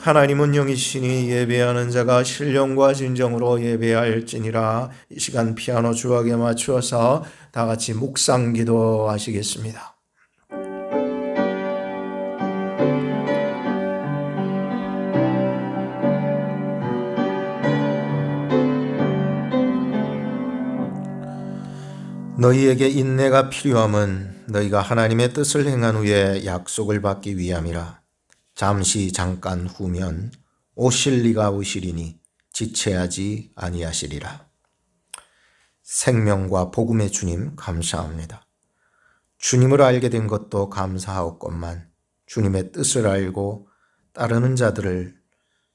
하나님은 영이시니 예배하는 자가 신령과 진정으로 예배할지니라. 이 시간 피아노 주악에 맞추어서 다 같이 묵상 기도하시겠습니다. 너희에게 인내가 필요함은 너희가 하나님의 뜻을 행한 후에 약속을 받기 위함이라. 잠시 잠깐 후면 오실 리가 오시리니 지체하지 아니하시리라. 생명과 복음의 주님 감사합니다. 주님을 알게 된 것도 감사하옵건만 주님의 뜻을 알고 따르는 자들을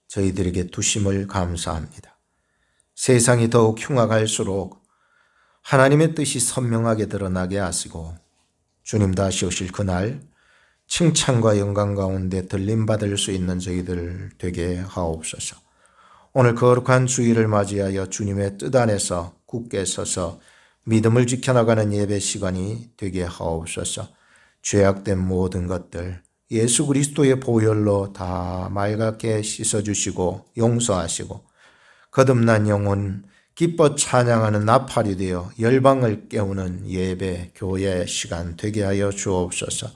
저희들에게 두심을 감사합니다. 세상이 더욱 흉악할수록 하나님의 뜻이 선명하게 드러나게 하시고 주님 다시 오실 그날 칭찬과 영광 가운데 들림받을 수 있는 저희들 되게 하옵소서. 오늘 거룩한 주일을 맞이하여 주님의 뜻 안에서 굳게 서서 믿음을 지켜나가는 예배 시간이 되게 하옵소서. 죄악된 모든 것들 예수 그리스도의 보혈로 다 맑게 씻어주시고 용서하시고 거듭난 영혼 기뻐 찬양하는 나팔이 되어 열방을 깨우는 예배 교회 시간 되게 하여 주옵소서.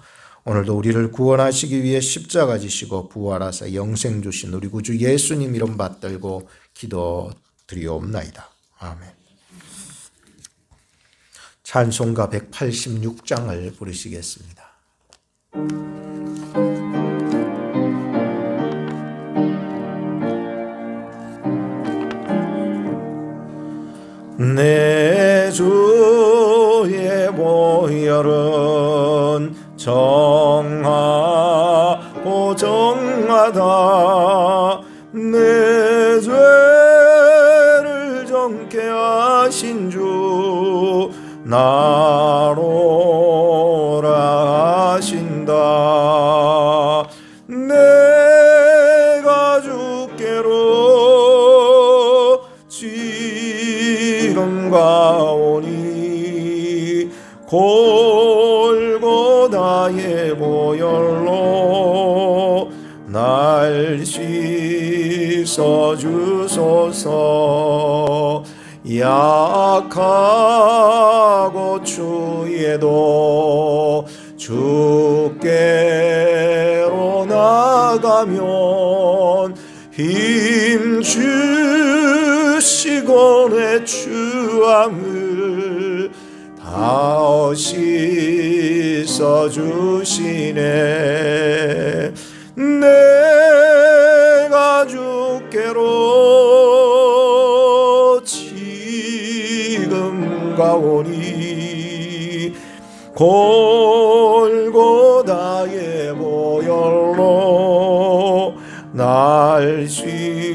오늘도 우리를 구원하시기 위해 십자가 지시고 부활하사 영생 주신 우리 구주 예수님 이름 받들고 기도드리옵나이다. 아멘. 찬송가 186장을 부르시겠습니다. 내 주의 보혈은 정하고 정하다. 내 죄를 정케 하신 주 나로라 하신다. 내가 주께로 지금 가오니 골고다의 보혈로 날 씻어주소서. 약하고 추해도 주께로 나가면 힘 주시고 내 추함을 다 씻어주시네. 내가 주께로 지금 가오니 골고다의 보혈로 날 씻어주소서.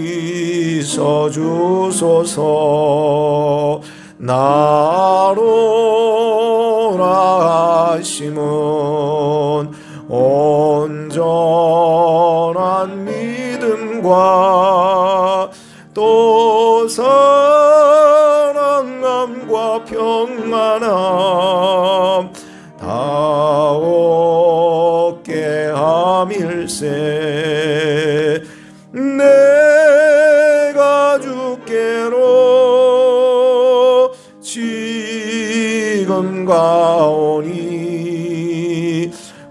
나로라 하심은 온전한 믿음과 또 사랑함과 평안함 다 얻게 함일세. 내가 주께로 지금 가오니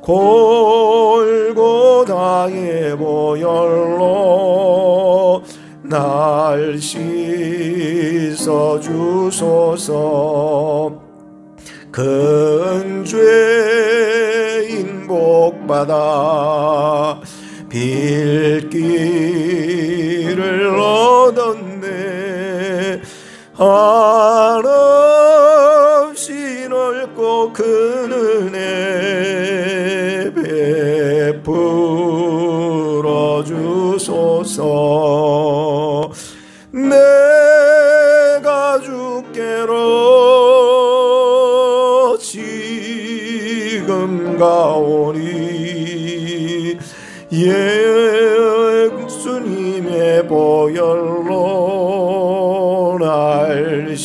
골고다의 보혈로 날 씻어주소서. 큰 죄인 복받아 빌기를 얻었네. 한없이 넓고 큰 은혜 베풀어 주소서. 내가 주께로 지금 가오니 예수님의 보혈로 날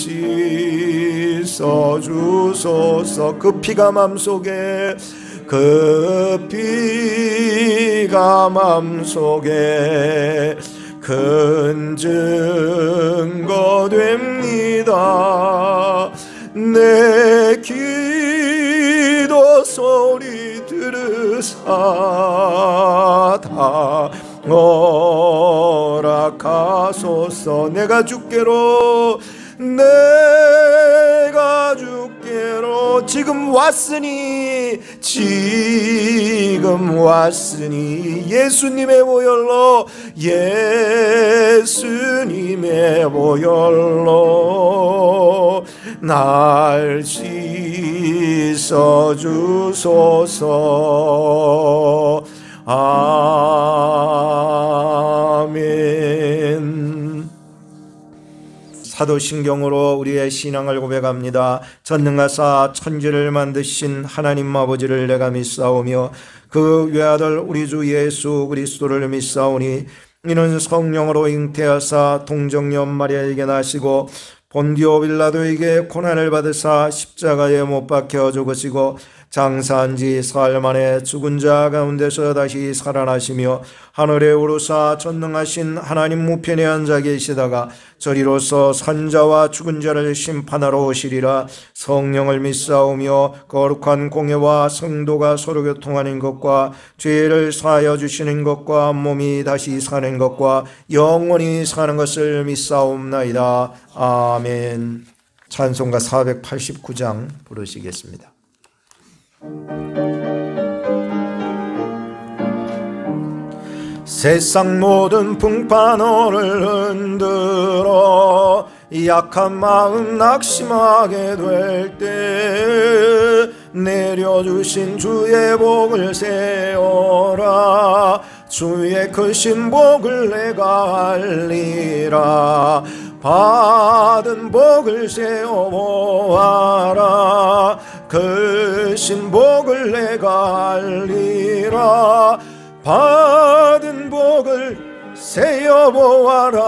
씻어주소서. 그 피가 맘속에 그 네가 맘속에 큰 증거 됩니다. 내 기도 소리 들으사 다 허락하소서. 내가 주께로 지금 왔으니 예수님의 보혈로 날 씻어주소서. 아멘. 사도신경으로 우리의 신앙을 고백합니다. 전능하사 천지를 만드신 하나님 아버지를 내가 믿사오며 그 외아들 우리 주 예수 그리스도를 믿사오니 이는 성령으로 잉태하사 동정녀 마리아에게 나시고 본디오 빌라도에게 고난을 받으사 십자가에 못 박혀 죽으시고 장사한 지 사흘 만에 죽은 자 가운데서 다시 살아나시며 하늘에 오르사 전능하신 하나님 우편에 앉아 계시다가 저리로서 산자와 죽은 자를 심판하러 오시리라. 성령을 믿사오며 거룩한 공예와 성도가 서로 교통하는 것과 죄를 사하여 주시는 것과 몸이 다시 사는 것과 영원히 사는 것을 믿사옵나이다. 아멘. 찬송가 489장 부르시겠습니다. 세상 모든 풍파너를 흔들어 약한 마음 낙심하게 될 때 내려주신 주의 복을 세워라. 주의 크신 복을 내가 알리라. 받은 복을 세워보아라. 크신 복을 내가 알리라. 받은 복을 세어보아라.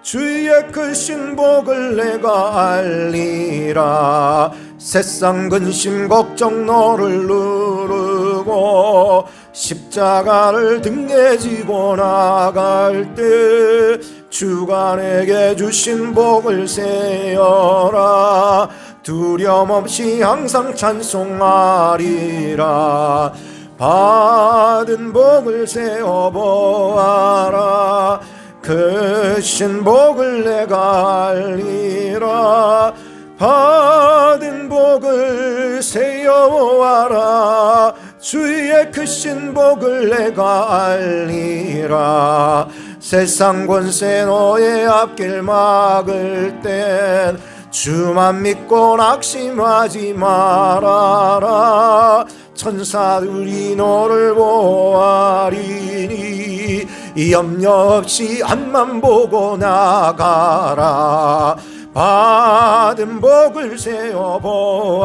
주의 크신 복을 내가 알리라. 세상 근심 걱정 너를 누르고 십자가를 등에 지고 나갈 때 주가 내게 주신 복을 세어라. 두려움 없이 항상 찬송하리라. 받은 복을 세어보아라. 크신 복을 내가 알리라. 받은 복을 세어보아라. 주의 크신 복을 내가 알리라. 세상 권세 너의 앞길 막을 땐 주만 믿고 낙심하지 말아라. 천사들이 너를 보아리니 염려 없이 앞만 보고 나가라. 받은 복을 세어보아라.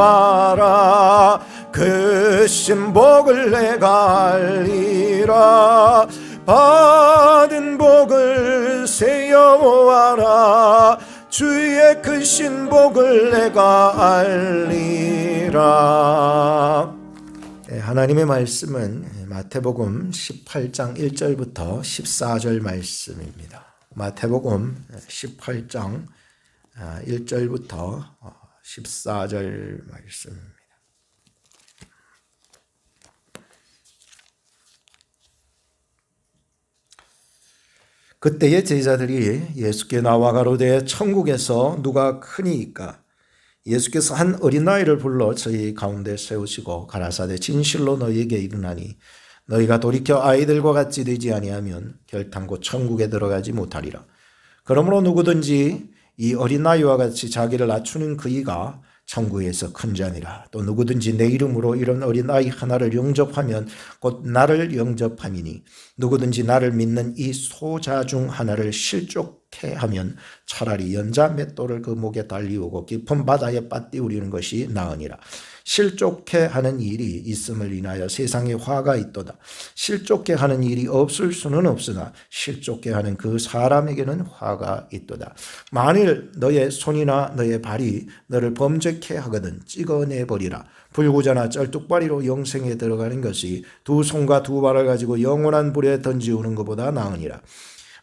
크신 복을 내가 알리라. 받은 복을 세어보아라. 주의 크신 복을 내가 알리라. 하나님의 말씀은 마태복음 18장 1절부터 14절 말씀입니다. 마태복음 18장 1절부터 14절 말씀입니다. 그때의 제자들이 예수께 나와 가로되 천국에서 누가 크니이까? 예수께서 한 어린아이를 불러 저희 가운데 세우시고 가라사대 진실로 너희에게 이르나니 너희가 돌이켜 아이들과 같이 되지 아니하면 결탄코 천국에 들어가지 못하리라. 그러므로 누구든지 이 어린아이와 같이 자기를 낮추는 그이가 천국에서 큰 자니라. 또 누구든지 내 이름으로 이런 어린아이 하나를 영접하면 곧 나를 영접함이니 누구든지 나를 믿는 이 소자 중 하나를 실족 실족해 하면 차라리 연자 맷돌을 그 목에 달리우고 깊은 바다에 빠띄우리는 것이 나으니라. 실족해 하는 일이 있음을 인하여 세상에 화가 있도다. 실족해 하는 일이 없을 수는 없으나 실족해 하는 그 사람에게는 화가 있도다. 만일 너의 손이나 너의 발이 너를 범죄케 하거든 찍어내버리라. 불구자나 쩔뚝발이로 영생에 들어가는 것이 두 손과 두 발을 가지고 영원한 불에 던지우는 것보다 나으니라.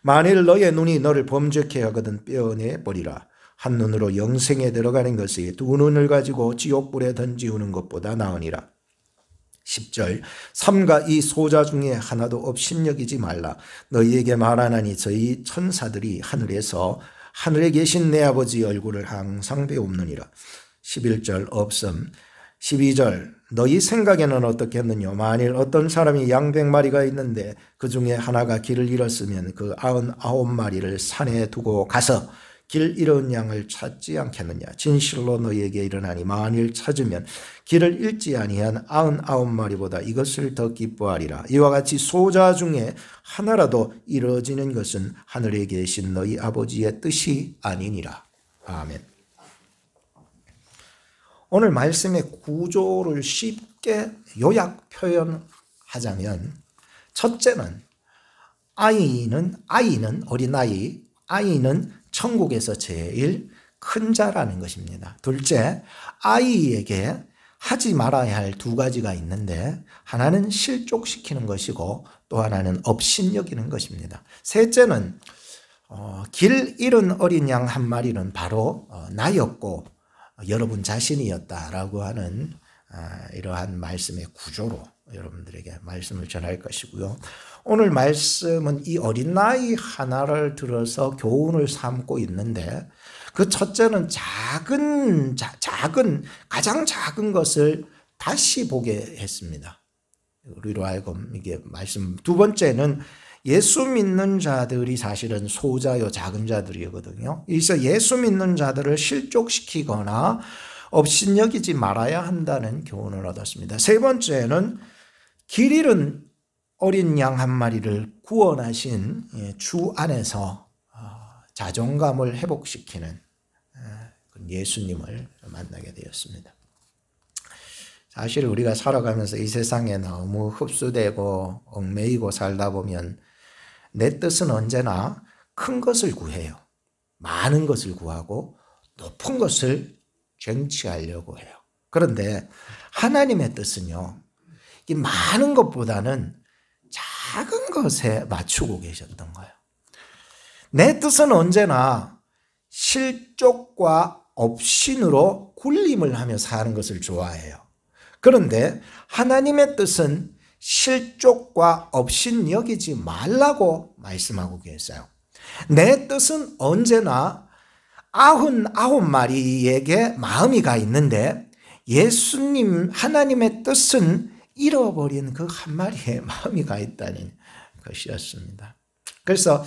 만일 너의 눈이 너를 범죄케 하거든 빼어내버리라. 한 눈으로 영생에 들어가는 것이 두 눈을 가지고 지옥불에 던지우는 것보다 나으니라. 10절 삼가 이 소자 중에 하나도 업신여기지 말라. 너희에게 말하나니 저희 천사들이 하늘에서 하늘에 계신 내 아버지 얼굴을 항상 배웁느니라. 11절 없음. 12절 너희 생각에는 어떻겠느냐. 만일 어떤 사람이 양 100마리가 있는데 그 중에 하나가 길을 잃었으면 그 99마리를 산에 두고 가서 길 잃은 양을 찾지 않겠느냐. 진실로 너희에게 이르나니 만일 찾으면 길을 잃지 아니한 99마리보다 이것을 더 기뻐하리라. 이와 같이 소자 중에 하나라도 이루어지는 것은 하늘에 계신 너희 아버지의 뜻이 아니니라. 아멘. 오늘 말씀의 구조를 쉽게 요약 표현하자면 첫째는 아이는 어린아이, 아이는 천국에서 제일 큰 자라는 것입니다. 둘째, 아이에게 하지 말아야 할 두 가지가 있는데 하나는 실족시키는 것이고 또 하나는 업신여기는 것입니다. 셋째는 길 잃은 어린 양 한 마리는 바로 나였고 여러분 자신이었다라고 하는 이러한 말씀의 구조로 여러분들에게 말씀을 전할 것이고요. 오늘 말씀은 이 어린아이 하나를 들어서 교훈을 삼고 있는데 그 첫째는 가장 작은 것을 다시 보게 했습니다. 우리로 하여금 이게 말씀. 두 번째는 예수 믿는 자들이 사실은 소자요 작은 자들이거든요. 그래서 예수 믿는 자들을 실족시키거나 업신여기지 말아야 한다는 교훈을 얻었습니다. 세 번째는 길 잃은 어린 양 한 마리를 구원하신 주 안에서 자존감을 회복시키는 예수님을 만나게 되었습니다. 사실 우리가 살아가면서 이 세상에 너무 흡수되고 얽매이고 살다 보면 내 뜻은 언제나 큰 것을 구해요. 많은 것을 구하고 높은 것을 쟁취하려고 해요. 그런데 하나님의 뜻은요, 이 많은 것보다는 작은 것에 맞추고 계셨던 거예요. 내 뜻은 언제나 실족과 업신으로 굴림을 하며 사는 것을 좋아해요. 그런데 하나님의 뜻은 실족과 업신 여기지 말라고 말씀하고 계세요. 내 뜻은 언제나 99마리에게 마음이 가 있는데 예수님 하나님의 뜻은 잃어버린 그 한 마리의 마음이 가 있다는 것이었습니다. 그래서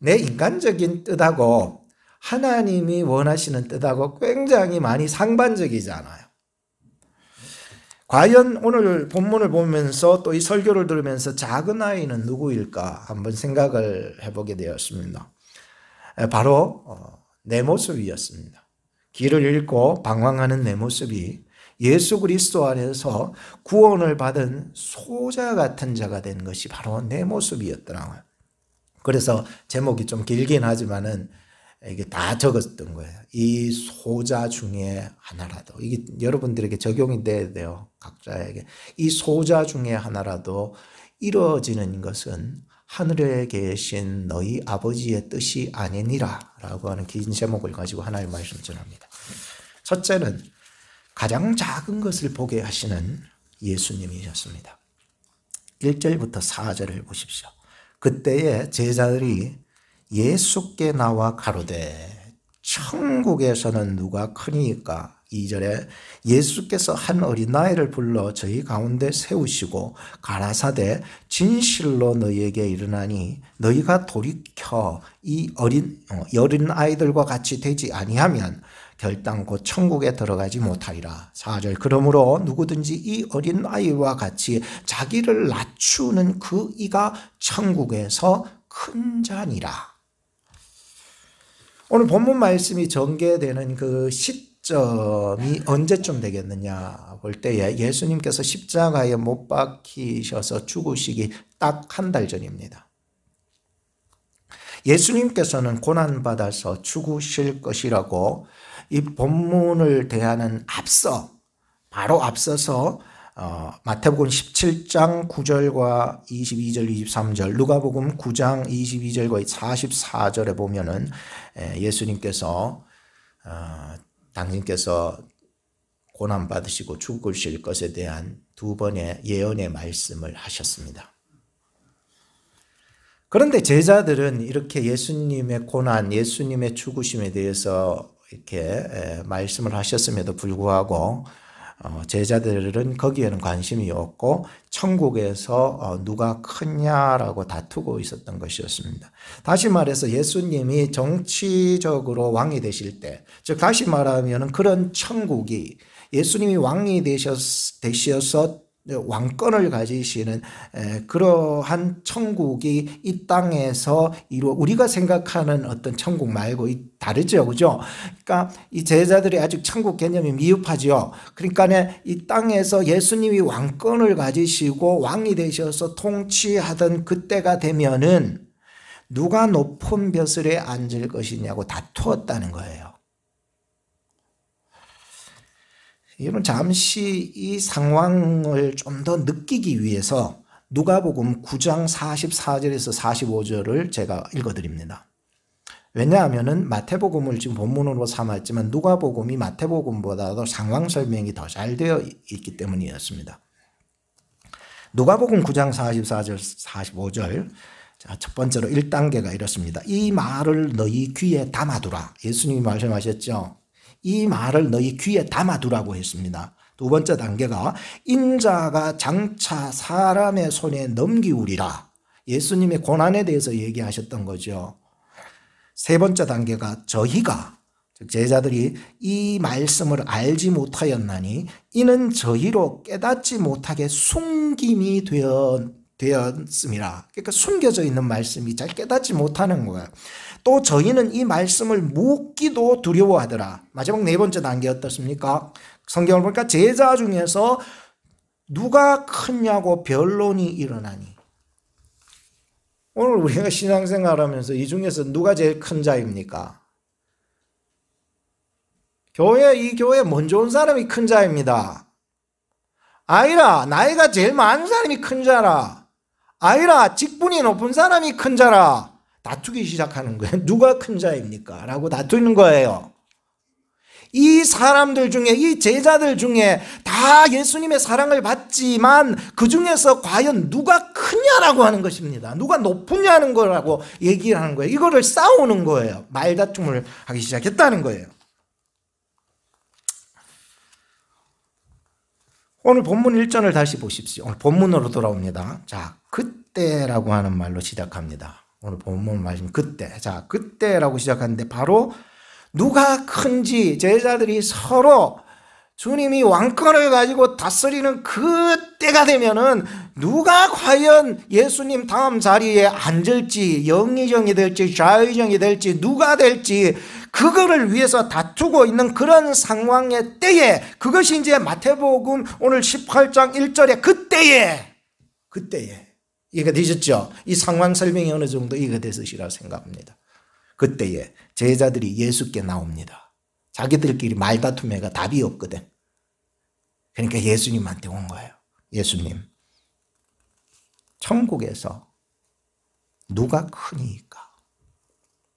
내 인간적인 뜻하고 하나님이 원하시는 뜻하고 굉장히 많이 상반적이잖아요. 과연 오늘 본문을 보면서 또 이 설교를 들으면서 작은 아이는 누구일까 한번 생각을 해보게 되었습니다. 바로 내 모습이었습니다. 길을 잃고 방황하는 내 모습이 예수 그리스도 안에서 구원을 받은 소자 같은 자가 된 것이 바로 내 모습이었더라고요. 그래서 제목이 좀 길긴 하지만은 이게 다 적었던 거예요. 이 소자 중에 하나라도, 이게 여러분들에게 적용이 돼야 돼요. 각자에게. 이 소자 중에 하나라도 이루어지는 것은 하늘에 계신 너희 아버지의 뜻이 아니니라 라고 하는 긴 제목을 가지고 하나의 말씀을 전합니다. 첫째는 가장 작은 것을 보게 하시는 예수님이셨습니다. 1절부터 4절을 보십시오. 그때에 제자들이 예수께 나와 가로되 천국에서는 누가 크니까. 2절에 예수께서 한 어린아이를 불러 저희 가운데 세우시고 가라사대 진실로 너희에게 이르나니 너희가 돌이켜 이 어린 아이들과 같이 되지 아니하면 결단코 천국에 들어가지 못하리라. 4절 그러므로 누구든지 이 어린 아이와 같이 자기를 낮추는 그 이가 천국에서 큰 자니라. 오늘 본문 말씀이 전개되는 그 시점이 언제쯤 되겠느냐 볼 때에 예수님께서 십자가에 못 박히셔서 죽으시기 딱 한 달 전입니다. 예수님께서는 고난받아서 죽으실 것이라고 이 본문을 대하는 바로 앞서서 마태복음 17장 9절과 22절, 23절, 누가복음 9장 22절과 44절에 보면은 예수님께서 당신께서 고난받으시고 죽으실 것에 대한 두 번의 예언의 말씀을 하셨습니다. 그런데 제자들은 이렇게 예수님의 고난, 예수님의 죽으심에 대해서 이렇게 말씀을 하셨음에도 불구하고 제자들은 거기에는 관심이 없고 천국에서 누가 크냐라고 다투고 있었던 것이었습니다. 다시 말해서 예수님이 정치적으로 왕이 되실 때, 즉 다시 말하면 그런 천국이 예수님이 왕이 되셔서 왕권을 가지시는 그러한 천국이 이 땅에서 우리가 생각하는 어떤 천국 말고 다르죠, 그죠? 그러니까 이 제자들이 아직 천국 개념이 미흡하죠. 그러니까 이 땅에서 예수님이 왕권을 가지시고 왕이 되셔서 통치하던 그때가 되면은 누가 높은 벼슬에 앉을 것이냐고 다투었다는 거예요. 여러분 잠시 이 상황을 좀 더 느끼기 위해서 누가복음 9장 44절에서 45절을 제가 읽어드립니다. 왜냐하면 마태복음을 지금 본문으로 삼았지만 누가복음이 마태복음보다도 상황 설명이 더 잘 되어 있기 때문이었습니다. 누가복음 9장 44절 45절, 자, 첫 번째로 1단계가 이렇습니다. 이 말을 너희 귀에 담아두라. 예수님이 말씀하셨죠. 이 말을 너희 귀에 담아두라고 했습니다. 두 번째 단계가 인자가 장차 사람의 손에 넘기우리라. 예수님의 고난에 대해서 얘기하셨던 거죠. 세 번째 단계가 저희가, 즉 제자들이 이 말씀을 알지 못하였나니 이는 저희로 깨닫지 못하게 숨김이 되었음이라. 그러니까 숨겨져 있는 말씀이 잘 깨닫지 못하는 거예요. 또 저희는 이 말씀을 묻기도 두려워하더라. 마지막 네 번째 단계 어떻습니까? 성경을 보니까 제자 중에서 누가 크냐고 변론이 일어나니. 오늘 우리가 신앙생활하면서 이 중에서 누가 제일 큰 자입니까? 이 교회 먼저 온 사람이 큰 자입니다. 아니라 나이가 제일 많은 사람이 큰 자라. 아니라 직분이 높은 사람이 큰 자라. 다투기 시작하는 거예요. 누가 큰 자입니까? 라고 다투는 거예요. 이 사람들 중에, 이 제자들 중에 다 예수님의 사랑을 받지만 그 중에서 과연 누가 크냐라고 하는 것입니다. 누가 높으냐는 거라고 얘기를 하는 거예요. 이거를 싸우는 거예요. 말다툼을 하기 시작했다는 거예요. 오늘 본문 1절을 다시 보십시오. 오늘 본문으로 돌아옵니다. 자, 그때라고 하는 말로 시작합니다. 오늘 본문 말씀 그때. 자, 그때라고 시작하는데 바로 누가 큰지 제자들이 서로 주님이 왕권을 가지고 다스리는 그때가 되면은 누가 과연 예수님 다음 자리에 앉을지, 영의정이 될지 좌의정이 될지 누가 될지 그거를 위해서 다투고 있는 그런 상황의 때에, 그것이 이제 마태복음 오늘 18장 1절에 그때에 이해가 되셨죠? 이 상황 설명이 어느 정도 이해가 되시리라 생각합니다. 그때에 제자들이 예수께 나옵니다. 자기들끼리 말다툼에가 답이 없거든. 그러니까 예수님한테 온 거예요. 예수님, 천국에서 누가 크니까?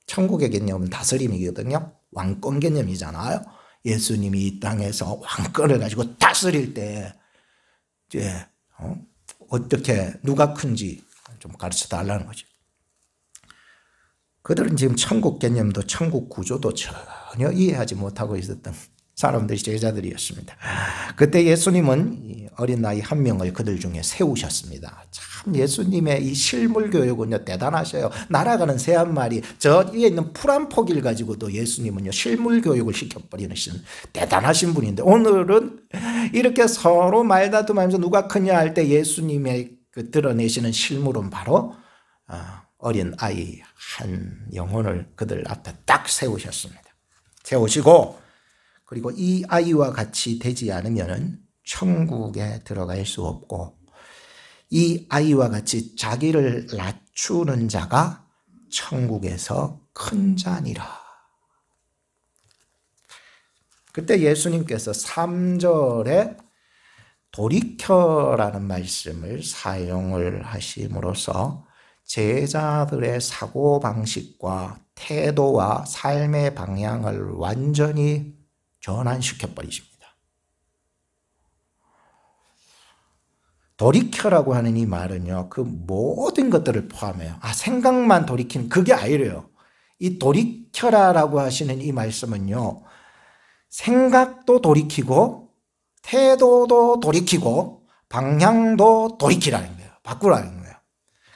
천국의 개념은 다스림이거든요. 왕권 개념이잖아요. 예수님이 이 땅에서 왕권을 가지고 다스릴 때 이제 어떻게 누가 큰지 좀 가르쳐 달라는 거죠. 그들은 지금 천국 개념도 천국 구조도 전혀 이해하지 못하고 있었던 사람들이 제자들이었습니다. 그때 예수님은 어린 나이 한 명을 그들 중에 세우셨습니다. 참 예수님의 이 실물 교육은요 대단하셔요. 날아가는 새 한 마리, 저 위에 있는 풀 한 포기를 가지고도 예수님은요 실물 교육을 시켜버리는 대단하신 분인데, 오늘은 이렇게 서로 말다툼하면서 누가 크냐 할 때 예수님의 그 드러내시는 실물은 바로 어린 아이 한 영혼을 그들 앞에 딱 세우셨습니다. 세우시고 그리고 이 아이와 같이 되지 않으면 천국에 들어갈 수 없고 이 아이와 같이 자기를 낮추는 자가 천국에서 큰 자니라. 그때 예수님께서 3절에 돌이켜라는 말씀을 사용을 하심으로써 제자들의 사고방식과 태도와 삶의 방향을 완전히 전환시켜 버리십니다. 돌이켜라고 하는 이 말은요, 그 모든 것들을 포함해요. 생각만 돌이키는 그게 아니래요. 이 돌이켜라라고 하시는 이 말씀은요, 생각도 돌이키고 태도도 돌이키고 방향도 돌이키라는 거예요. 바꾸라는 거예요.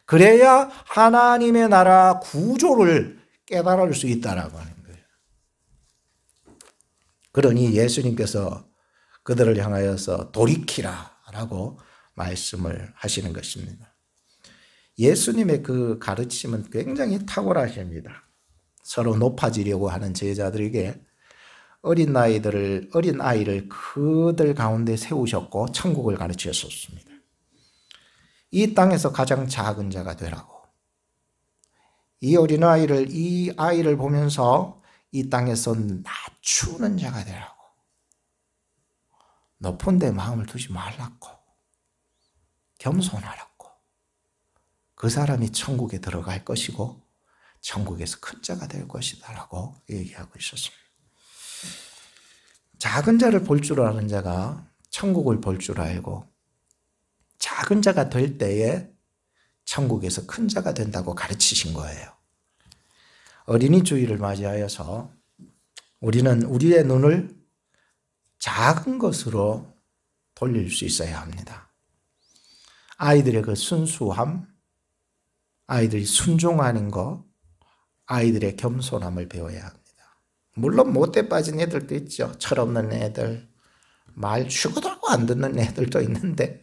그래야 하나님의 나라 구조를 깨달을 수 있다라고 하는 거예요. 그러니 예수님께서 그들을 향하여서 돌이키라라고 말씀을 하시는 것입니다. 예수님의 그 가르침은 굉장히 탁월하십니다. 서로 높아지려고 하는 제자들에게 어린 아이를 그들 가운데 세우셨고 천국을 가르치셨습니다. 이 땅에서 가장 작은 자가 되라고. 이 아이를 보면서 이 땅에서 낮추는 자가 되라고. 높은 데 마음을 두지 말라고. 겸손하라고. 그 사람이 천국에 들어갈 것이고 천국에서 큰 자가 될 것이다라고 얘기하고 있었습니다. 작은 자를 볼 줄 아는 자가 천국을 볼 줄 알고 작은 자가 될 때에 천국에서 큰 자가 된다고 가르치신 거예요. 어린이 주일을 맞이하여서 우리는 우리의 눈을 작은 것으로 돌릴 수 있어야 합니다. 아이들의 그 순수함, 아이들이 순종하는 것, 아이들의 겸손함을 배워야 합니다. 물론 못돼 빠진 애들도 있죠. 철없는 애들, 말 죽어도 안 듣는 애들도 있는데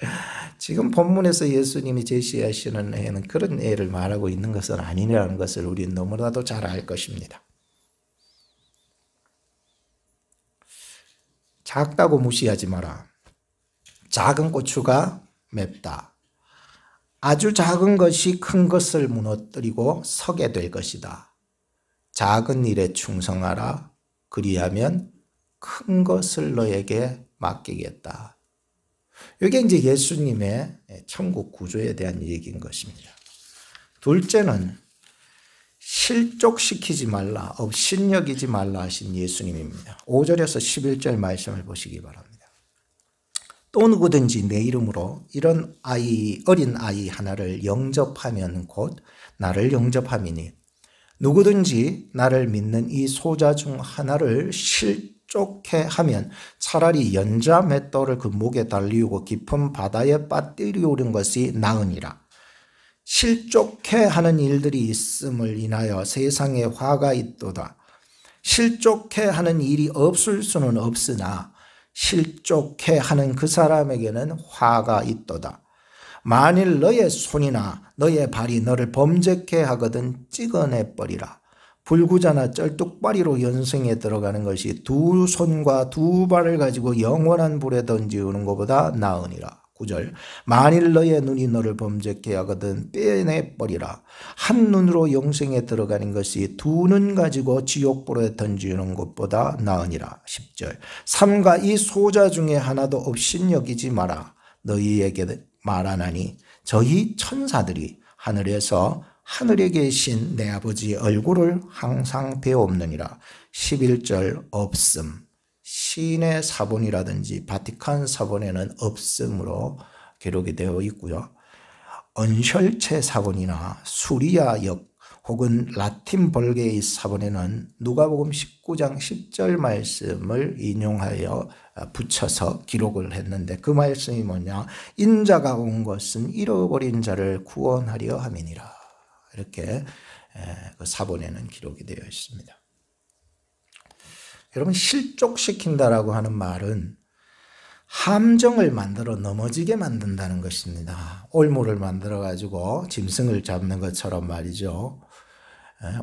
지금 본문에서 예수님이 제시하시는 애는 그런 애를 말하고 있는 것은 아니라는 것을 우리는 너무나도 잘 알 것입니다. 작다고 무시하지 마라. 작은 고추가 맵다. 아주 작은 것이 큰 것을 무너뜨리고 서게 될 것이다. 작은 일에 충성하라. 그리하면 큰 것을 너에게 맡기겠다. 이게 이제 예수님의 천국 구조에 대한 얘기인 것입니다. 둘째는 실족시키지 말라, 업신여기지 말라 하신 예수님입니다. 5절에서 11절 말씀을 보시기 바랍니다. 또 누구든지 내 이름으로 이런 어린 아이 하나를 영접하면 곧 나를 영접함이니 누구든지 나를 믿는 이 소자 중 하나를 실족해 하면 차라리 연자 맷돌을 그 목에 달리우고 깊은 바다에 빠뜨리우는 것이 나으니라. 실족해 하는 일들이 있음을 인하여 세상에 화가 있도다. 실족해 하는 일이 없을 수는 없으나 실족해 하는 그 사람에게는 화가 있도다. 만일 너의 손이나 너의 발이 너를 범죄케 하거든 찍어내버리라. 불구자나 쩔뚝발이로 연승에 들어가는 것이 두 손과 두 발을 가지고 영원한 불에 던지우는 것보다 나으니라. 9절 만일 너의 눈이 너를 범죄케 하거든 빼내버리라. 한 눈으로 영생에 들어가는 것이 두 눈 가지고 지옥불에 던지는 것보다 나으니라. 10절 삼가 이 소자 중에 하나도 업신여기지 마라. 너희에게 말하나니 저희 천사들이 하늘에서 하늘에 계신 내 아버지 얼굴을 항상 배옵느니라. 11절 없음. 신의 사본이라든지 바티칸 사본에는 없음으로 기록이 되어 있고요. 언셜체 사본이나 수리아역 혹은 라틴 벌게의 사본에는 누가복음 19장 10절 말씀을 인용하여 붙여서 기록을 했는데 그 말씀이 뭐냐? 인자가 온 것은 잃어버린 자를 구원하려 함이니라. 이렇게 그 사본에는 기록이 되어 있습니다. 여러분 실족시킨다라고 하는 말은 함정을 만들어 넘어지게 만든다는 것입니다. 올무를 만들어 가지고 짐승을 잡는 것처럼 말이죠.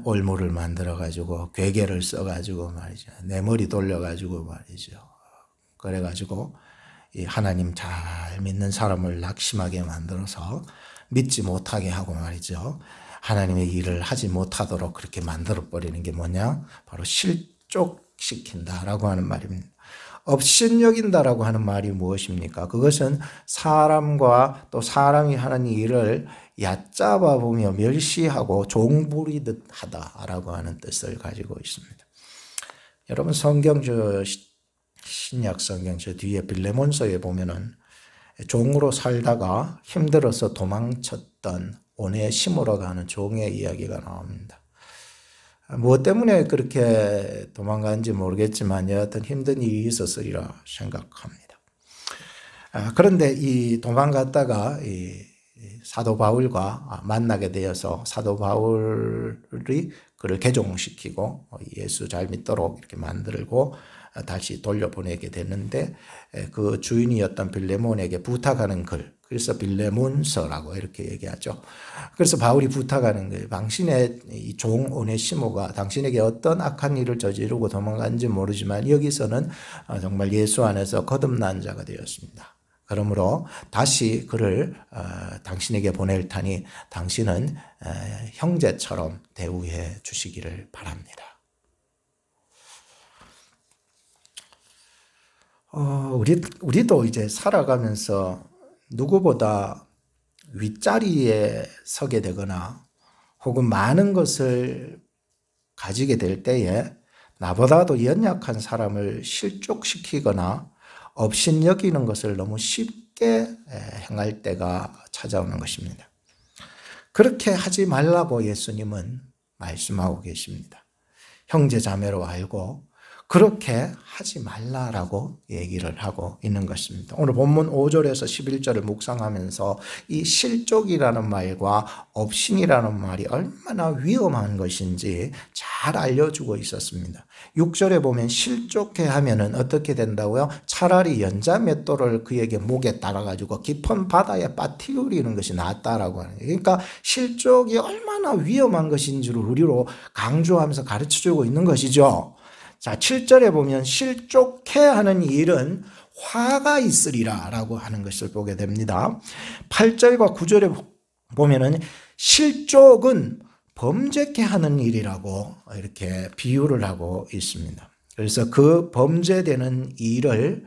올무를 만들어 가지고 괴계를 써 가지고 말이죠. 내 머리 돌려 가지고 말이죠. 그래 가지고 이 하나님 잘 믿는 사람을 낙심하게 만들어서 믿지 못하게 하고 말이죠. 하나님의 일을 하지 못하도록 그렇게 만들어 버리는 게 뭐냐? 바로 실족시킨다라고 하는 말입니다. 업신여긴다라고 하는 말이 무엇입니까? 그것은 사람과 또 사람이 하는 일을 얕잡아 보며 멸시하고 종부리듯 하다라고 하는 뜻을 가지고 있습니다. 여러분 성경 신약 성경 저 뒤에 빌레몬서에 보면은 종으로 살다가 힘들어서 도망쳤던 오네시모로가 하는 종의 이야기가 나옵니다. 무엇 때문에 그렇게 도망간지 모르겠지만 여하튼 힘든 일이 있었으리라 생각합니다. 그런데 이 도망갔다가 이 사도 바울과 만나게 되어서 사도 바울이 그를 개종시키고 예수 잘 믿도록 이렇게 만들고 다시 돌려보내게 됐는데 그 주인이었던 빌레몬에게 부탁하는 글, 그래서 빌레몬서라고 이렇게 얘기하죠. 그래서 바울이 부탁하는 거예요. 당신의 이 종 오네시모가 당신에게 어떤 악한 일을 저지르고 도망간지 모르지만 여기서는 정말 예수 안에서 거듭난 자가 되었습니다. 그러므로 다시 그를 당신에게 보낼 테니 당신은 형제처럼 대우해 주시기를 바랍니다. 우리도 이제 살아가면서 누구보다 윗자리에 서게 되거나 혹은 많은 것을 가지게 될 때에 나보다도 연약한 사람을 실족시키거나 업신여기는 것을 너무 쉽게 행할 때가 찾아오는 것입니다. 그렇게 하지 말라고 예수님은 말씀하고 계십니다. 형제 자매로 알고 그렇게 하지 말라라고 얘기를 하고 있는 것입니다. 오늘 본문 5절에서 11절을 묵상하면서 이 실족이라는 말과 업신이라는 말이 얼마나 위험한 것인지 잘 알려주고 있었습니다. 6절에 보면 실족해 하면은 어떻게 된다고요? 차라리 연자맷돌을 그에게 목에 달아가지고 깊은 바다에 빠뜨리는 것이 낫다라고 하는 거예요. 그러니까 실족이 얼마나 위험한 것인지를 우리로 강조하면서 가르쳐주고 있는 것이죠. 자, 7절에 보면 실족해 하는 일은 화가 있으리라 라고 하는 것을 보게 됩니다. 8절과 9절에 보면은 실족은 범죄케 하는 일이라고 이렇게 비유를 하고 있습니다. 그래서 그 범죄되는 일을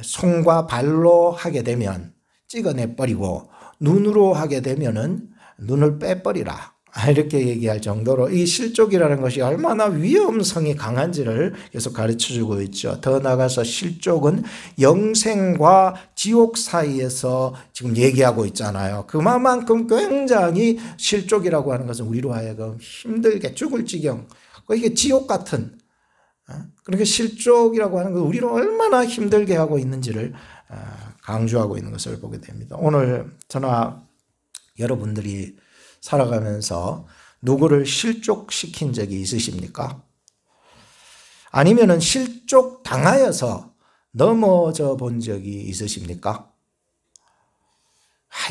손과 발로 하게 되면 찍어내버리고 눈으로 하게 되면은 눈을 빼버리라. 이렇게 얘기할 정도로 이 실족이라는 것이 얼마나 위험성이 강한지를 계속 가르쳐주고 있죠. 더 나아가서 실족은 영생과 지옥 사이에서 지금 얘기하고 있잖아요. 그만큼 굉장히 실족이라고 하는 것은 우리로 하여금 힘들게 죽을 지경, 이게 지옥 같은, 그렇게 실족이라고 하는 것은 우리로 얼마나 힘들게 하고 있는지를 강조하고 있는 것을 보게 됩니다. 오늘 저나 여러분들이 살아가면서 누구를 실족시킨 적이 있으십니까? 아니면은 실족 당하여서 넘어져 본 적이 있으십니까?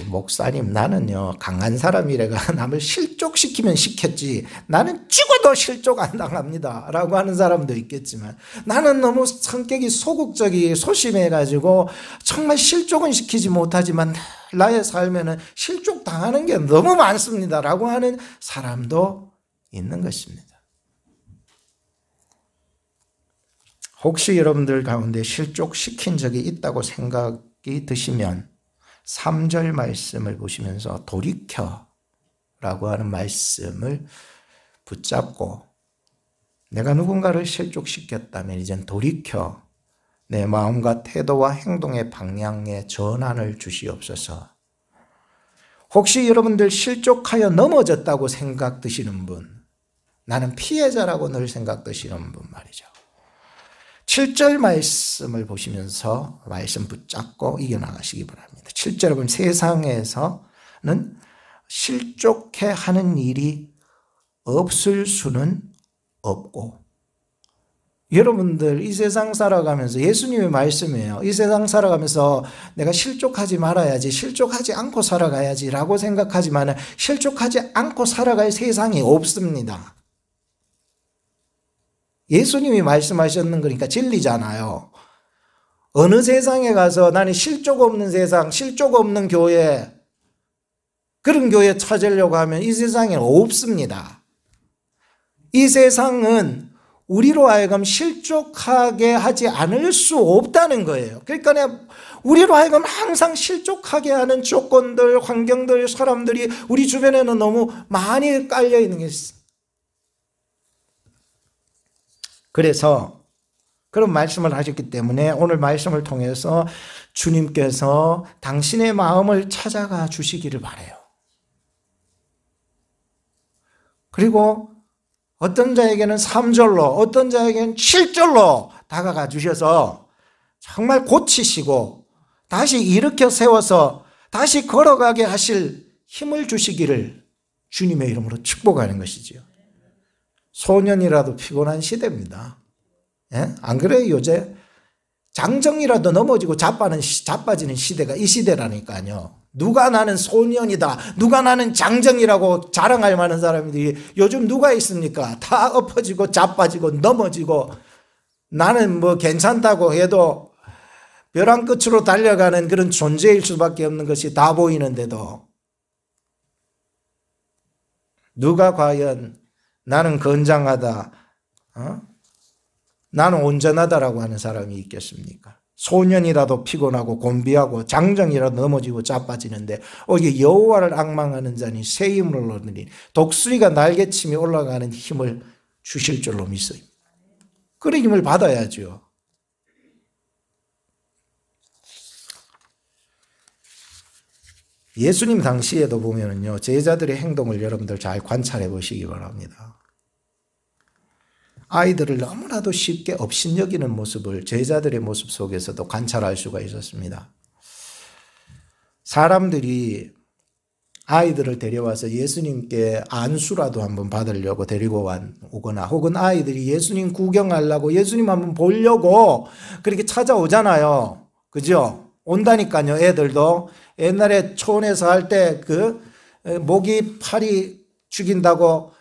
목사님, 나는요 강한 사람이래가 남을 실족시키면 시켰지 나는 죽어도 실족 안 당합니다 라고 하는 사람도 있겠지만 나는 너무 성격이 소극적이 소심해가지고 정말 실족은 시키지 못하지만 나의 삶에는 실족 당하는 게 너무 많습니다 라고 하는 사람도 있는 것입니다. 혹시 여러분들 가운데 실족시킨 적이 있다고 생각이 드시면 3절 말씀을 보시면서 돌이켜 라고 하는 말씀을 붙잡고 내가 누군가를 실족시켰다면 이젠 돌이켜 내 마음과 태도와 행동의 방향에 전환을 주시옵소서. 혹시 여러분들 실족하여 넘어졌다고 생각드시는 분, 나는 피해자라고 늘 생각드시는 분 말이죠. 7절 말씀을 보시면서 말씀 붙잡고 이겨나가시기 바랍니다. 7절에 보면 세상에서는 실족해 하는 일이 없을 수는 없고 여러분들 이 세상 살아가면서 예수님의 말씀이에요. 이 세상 살아가면서 내가 실족하지 말아야지, 실족하지 않고 살아가야지 라고 생각하지만 실족하지 않고 살아갈 세상이 없습니다. 예수님이 말씀하셨는 거니까 진리잖아요. 어느 세상에 가서 나는 실족 없는 세상, 실족 없는 교회, 그런 교회 찾으려고 하면 이 세상에 없습니다. 이 세상은 우리로 하여금 실족하게 하지 않을 수 없다는 거예요. 그러니까 우리로 하여금 항상 실족하게 하는 조건들, 환경들, 사람들이 우리 주변에는 너무 많이 깔려 있는 게 있어요. 그래서 그런 말씀을 하셨기 때문에 오늘 말씀을 통해서 주님께서 당신의 마음을 찾아가 주시기를 바라요. 그리고 어떤 자에게는 3절로, 어떤 자에게는 7절로 다가가 주셔서 정말 고치시고 다시 일으켜 세워서 다시 걸어가게 하실 힘을 주시기를 주님의 이름으로 축복하는 것이지요. 소년이라도 피곤한 시대입니다. 예? 안 그래요? 요새 장정이라도 넘어지고 자빠지는 시대가 이 시대라니까요. 누가 나는 소년이다, 누가 나는 장정이라고 자랑할 만한 사람들이 요즘 누가 있습니까? 다 엎어지고 자빠지고 넘어지고, 나는 뭐 괜찮다고 해도 벼랑 끝으로 달려가는 그런 존재일 수밖에 없는 것이 다 보이는데도 누가 과연 나는 건장하다, 나는 온전하다라고 하는 사람이 있겠습니까? 소년이라도 피곤하고 곤비하고 장정이라도 넘어지고 자빠지는데 이게 여호와를 앙망하는 자니 새 힘을 얻으니 독수리가 날개침이 올라가는 힘을 주실 줄로 믿어요. 그런 힘을 받아야죠. 예수님 당시에도 보면은요, 제자들의 행동을 여러분들 잘 관찰해 보시기 바랍니다. 아이들을 너무나도 쉽게 업신여기는 모습을 제자들의 모습 속에서도 관찰할 수가 있었습니다. 사람들이 아이들을 데려와서 예수님께 안수라도 한번 받으려고 데리고 오거나, 혹은 아이들이 예수님 구경하려고, 예수님 한번 보려고 그렇게 찾아오잖아요. 그죠? 온다니까요. 애들도 옛날에 초원에서 할 때 모기 파리 죽인다고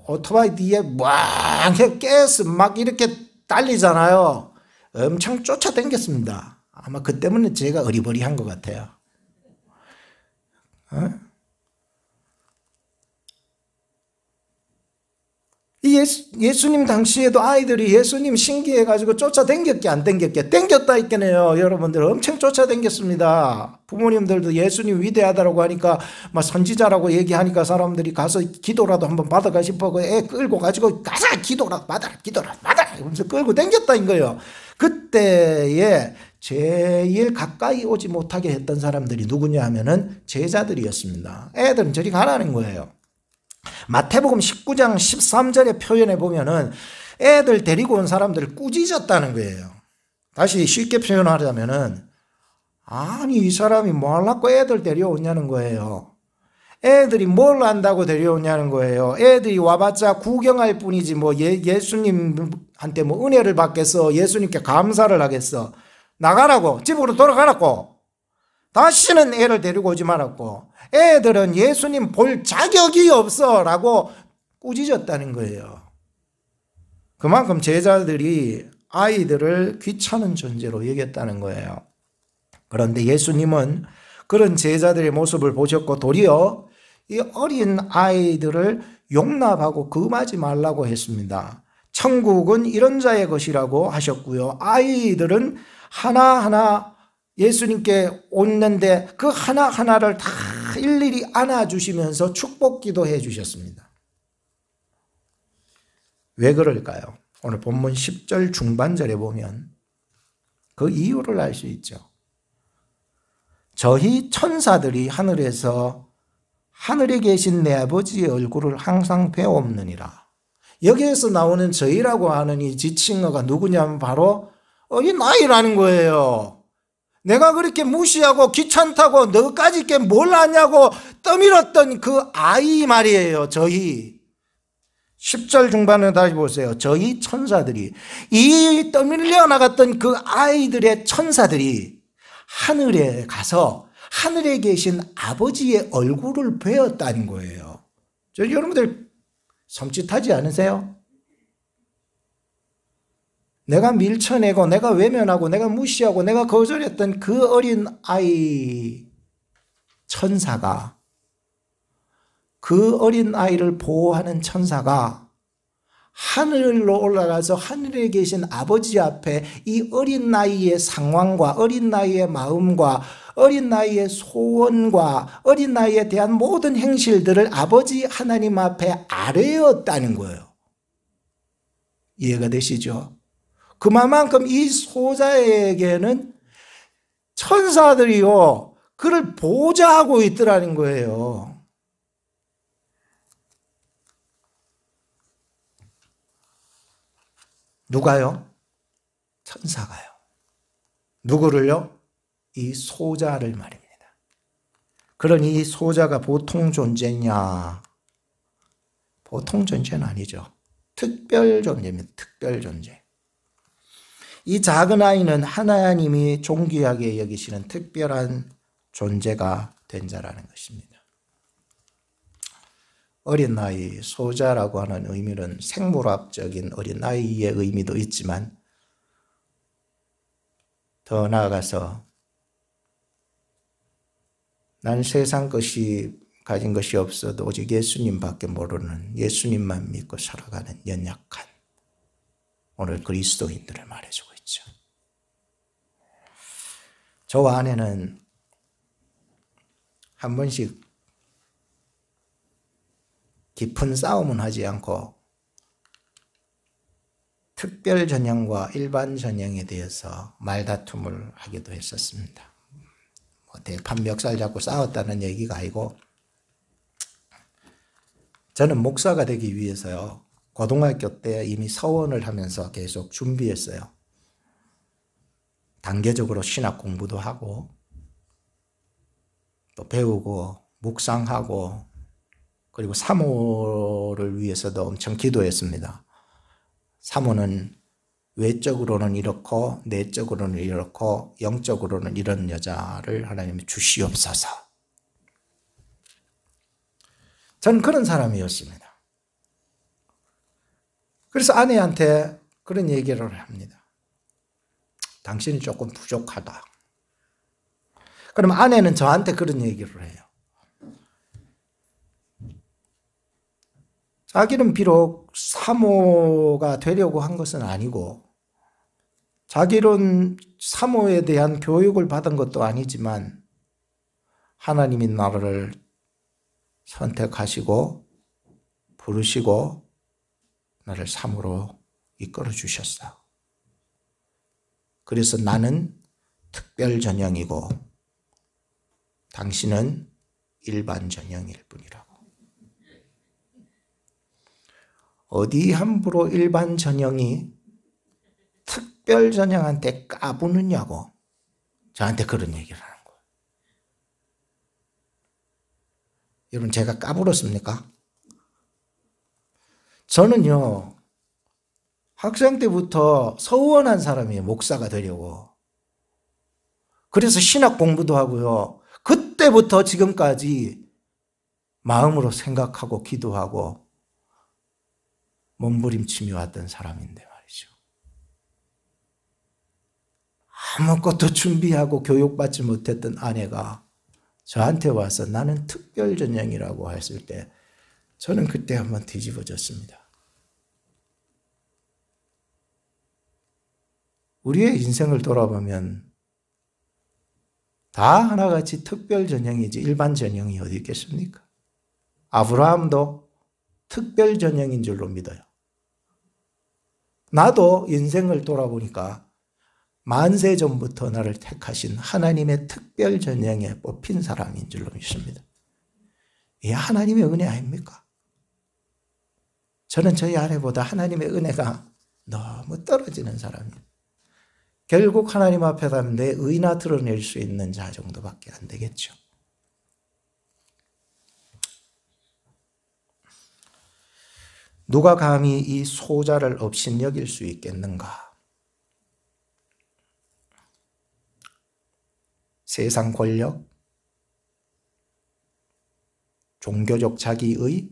오토바이 뒤에 막 깨서 막 이렇게 달리잖아요. 엄청 쫓아다녔습니다. 아마 그 때문에 제가 어리버리한 것 같아요. 예수님 당시에도 아이들이 예수님 신기해가지고 쫓아다녔게 안 다녔게? 다녔다 있겠네요. 여러분들 엄청 쫓아다녔습니다. 부모님들도 예수님 위대하다고 하니까 막 선지자라고 얘기하니까 사람들이 가서 기도라도 한번 받아가 싶어 애 끌고 가지고 가자, 기도라도 받아라, 기도라도 받아라 이러면서 끌고 다녔다인 거예요. 그때에 제일 가까이 오지 못하게 했던 사람들이 누구냐 하면은 제자들이었습니다. 애들은 저리 가라는 거예요. 마태복음 19장 13절의 표현에 보면은 애들 데리고 온 사람들을 꾸짖었다는 거예요. 다시 쉽게 표현하자면은, 아니 이 사람이 뭐 하려고 애들 데려오냐는 거예요. 애들이 뭘 안다고 데려오냐는 거예요. 애들이 와봤자 구경할 뿐이지 뭐 예수님한테 뭐 은혜를 받겠어, 예수님께 감사를 하겠어. 나가라고, 집으로 돌아가라고. 다시는 애를 데리고 오지 말았고, 애들은 예수님 볼 자격이 없어 라고 꾸짖었다는 거예요. 그만큼 제자들이 아이들을 귀찮은 존재로 여겼다는 거예요. 그런데 예수님은 그런 제자들의 모습을 보셨고 도리어 이 어린 아이들을 용납하고 금하지 말라고 했습니다. 천국은 이런 자의 것이라고 하셨고요. 아이들은 하나하나 예수님께 오는데 그 하나하나를 다 일일이 안아주시면서 축복 기도해 주셨습니다. 왜 그럴까요? 오늘 본문 10절 중반절에 보면 그 이유를 알 수 있죠. 저희 천사들이 하늘에서 하늘에 계신 내 아버지의 얼굴을 항상 배옵느니라. 여기에서 나오는 저희라고 하는 이 지칭어가 누구냐면 바로 어린아이라는 거예요. 내가 그렇게 무시하고 귀찮다고 너까지 뭘 아냐고 떠밀었던 그 아이 말이에요. 저희 10절 중반에 다시 보세요. 저희 천사들이, 이 떠밀려 나갔던 그 아이들의 천사들이 하늘에 가서 하늘에 계신 아버지의 얼굴을 뵈었다는 거예요. 여러분들 섬찟하지 않으세요? 내가 밀쳐내고 내가 외면하고 내가 무시하고 내가 거절했던 그 어린 아이 천사가, 그 어린 아이를 보호하는 천사가 하늘로 올라가서 하늘에 계신 아버지 앞에 이 어린 나이의 상황과 어린 나이의 마음과 어린 나이의 소원과 어린 나이에 대한 모든 행실들을 아버지 하나님 앞에 아뢰었다는 거예요. 이해가 되시죠? 그만큼 이 소자에게는 천사들이요, 그를 보좌하고 있더라는 거예요. 누가요? 천사가요. 누구를요? 이 소자를 말입니다. 그러니 이 소자가 보통 존재냐? 보통 존재는 아니죠. 특별 존재입니다. 특별 존재. 이 작은 아이는 하나님이 존귀하게 여기시는 특별한 존재가 된 자라는 것입니다. 어린 아이, 소자라고 하는 의미는 생물학적인 어린 아이의 의미도 있지만 더 나아가서 난 세상 것이 가진 것이 없어도 오직 예수님밖에 모르는, 예수님만 믿고 살아가는 연약한 오늘 그리스도인들을 말해주고 있죠. 저와 아내는 한 번씩 깊은 싸움은 하지 않고 특별 전형과 일반 전형에 대해서 말다툼을 하기도 했었습니다. 대판 멱살 잡고 싸웠다는 얘기가 아니고, 저는 목사가 되기 위해서요, 고등학교 때 이미 서원을 하면서 계속 준비했어요. 단계적으로 신학 공부도 하고 또 배우고 묵상하고, 그리고 사모를 위해서도 엄청 기도했습니다. 사모는 외적으로는 이렇고 내적으로는 이렇고 영적으로는 이런 여자를 하나님이 주시옵소서. 저는 그런 사람이었습니다. 그래서 아내한테 그런 얘기를 합니다. 당신이 조금 부족하다. 그럼 아내는 저한테 그런 얘기를 해요. 자기는 비록 사모가 되려고 한 것은 아니고, 자기는 사모에 대한 교육을 받은 것도 아니지만 하나님이 나를 선택하시고 부르시고 나를 사모로 이끌어 주셨어. 그래서 나는 특별 전형이고 당신은 일반 전형일 뿐이라고. 어디 함부로 일반 전형이 특별 전형한테 까부느냐고 저한테 그런 얘기를 하는 거예요. 여러분, 제가 까불었습니까? 저는요, 학생 때부터 서원한 사람이에요. 목사가 되려고. 그래서 신학 공부도 하고요, 그때부터 지금까지 마음으로 생각하고 기도하고 몸부림치며 왔던 사람인데 말이죠. 아무것도 준비하고 교육받지 못했던 아내가 저한테 와서 나는 특별 전형이라고 했을 때 저는 그때 한번 뒤집어졌습니다. 우리의 인생을 돌아보면 다 하나같이 특별 전형이지 일반 전형이 어디 있겠습니까? 아브라함도 특별 전형인 줄로 믿어요. 나도 인생을 돌아보니까 만세 전부터 나를 택하신 하나님의 특별 전형에 뽑힌 사람인 줄로 믿습니다. 이게 하나님의 은혜 아닙니까? 저는 저희 아내보다 하나님의 은혜가 너무 떨어지는 사람이에요. 결국 하나님 앞에 가면 내 의나 드러낼 수 있는 자 정도밖에 안 되겠죠. 누가 감히 이 소자를 업신여길 수 있겠는가? 세상 권력, 종교적 자기의,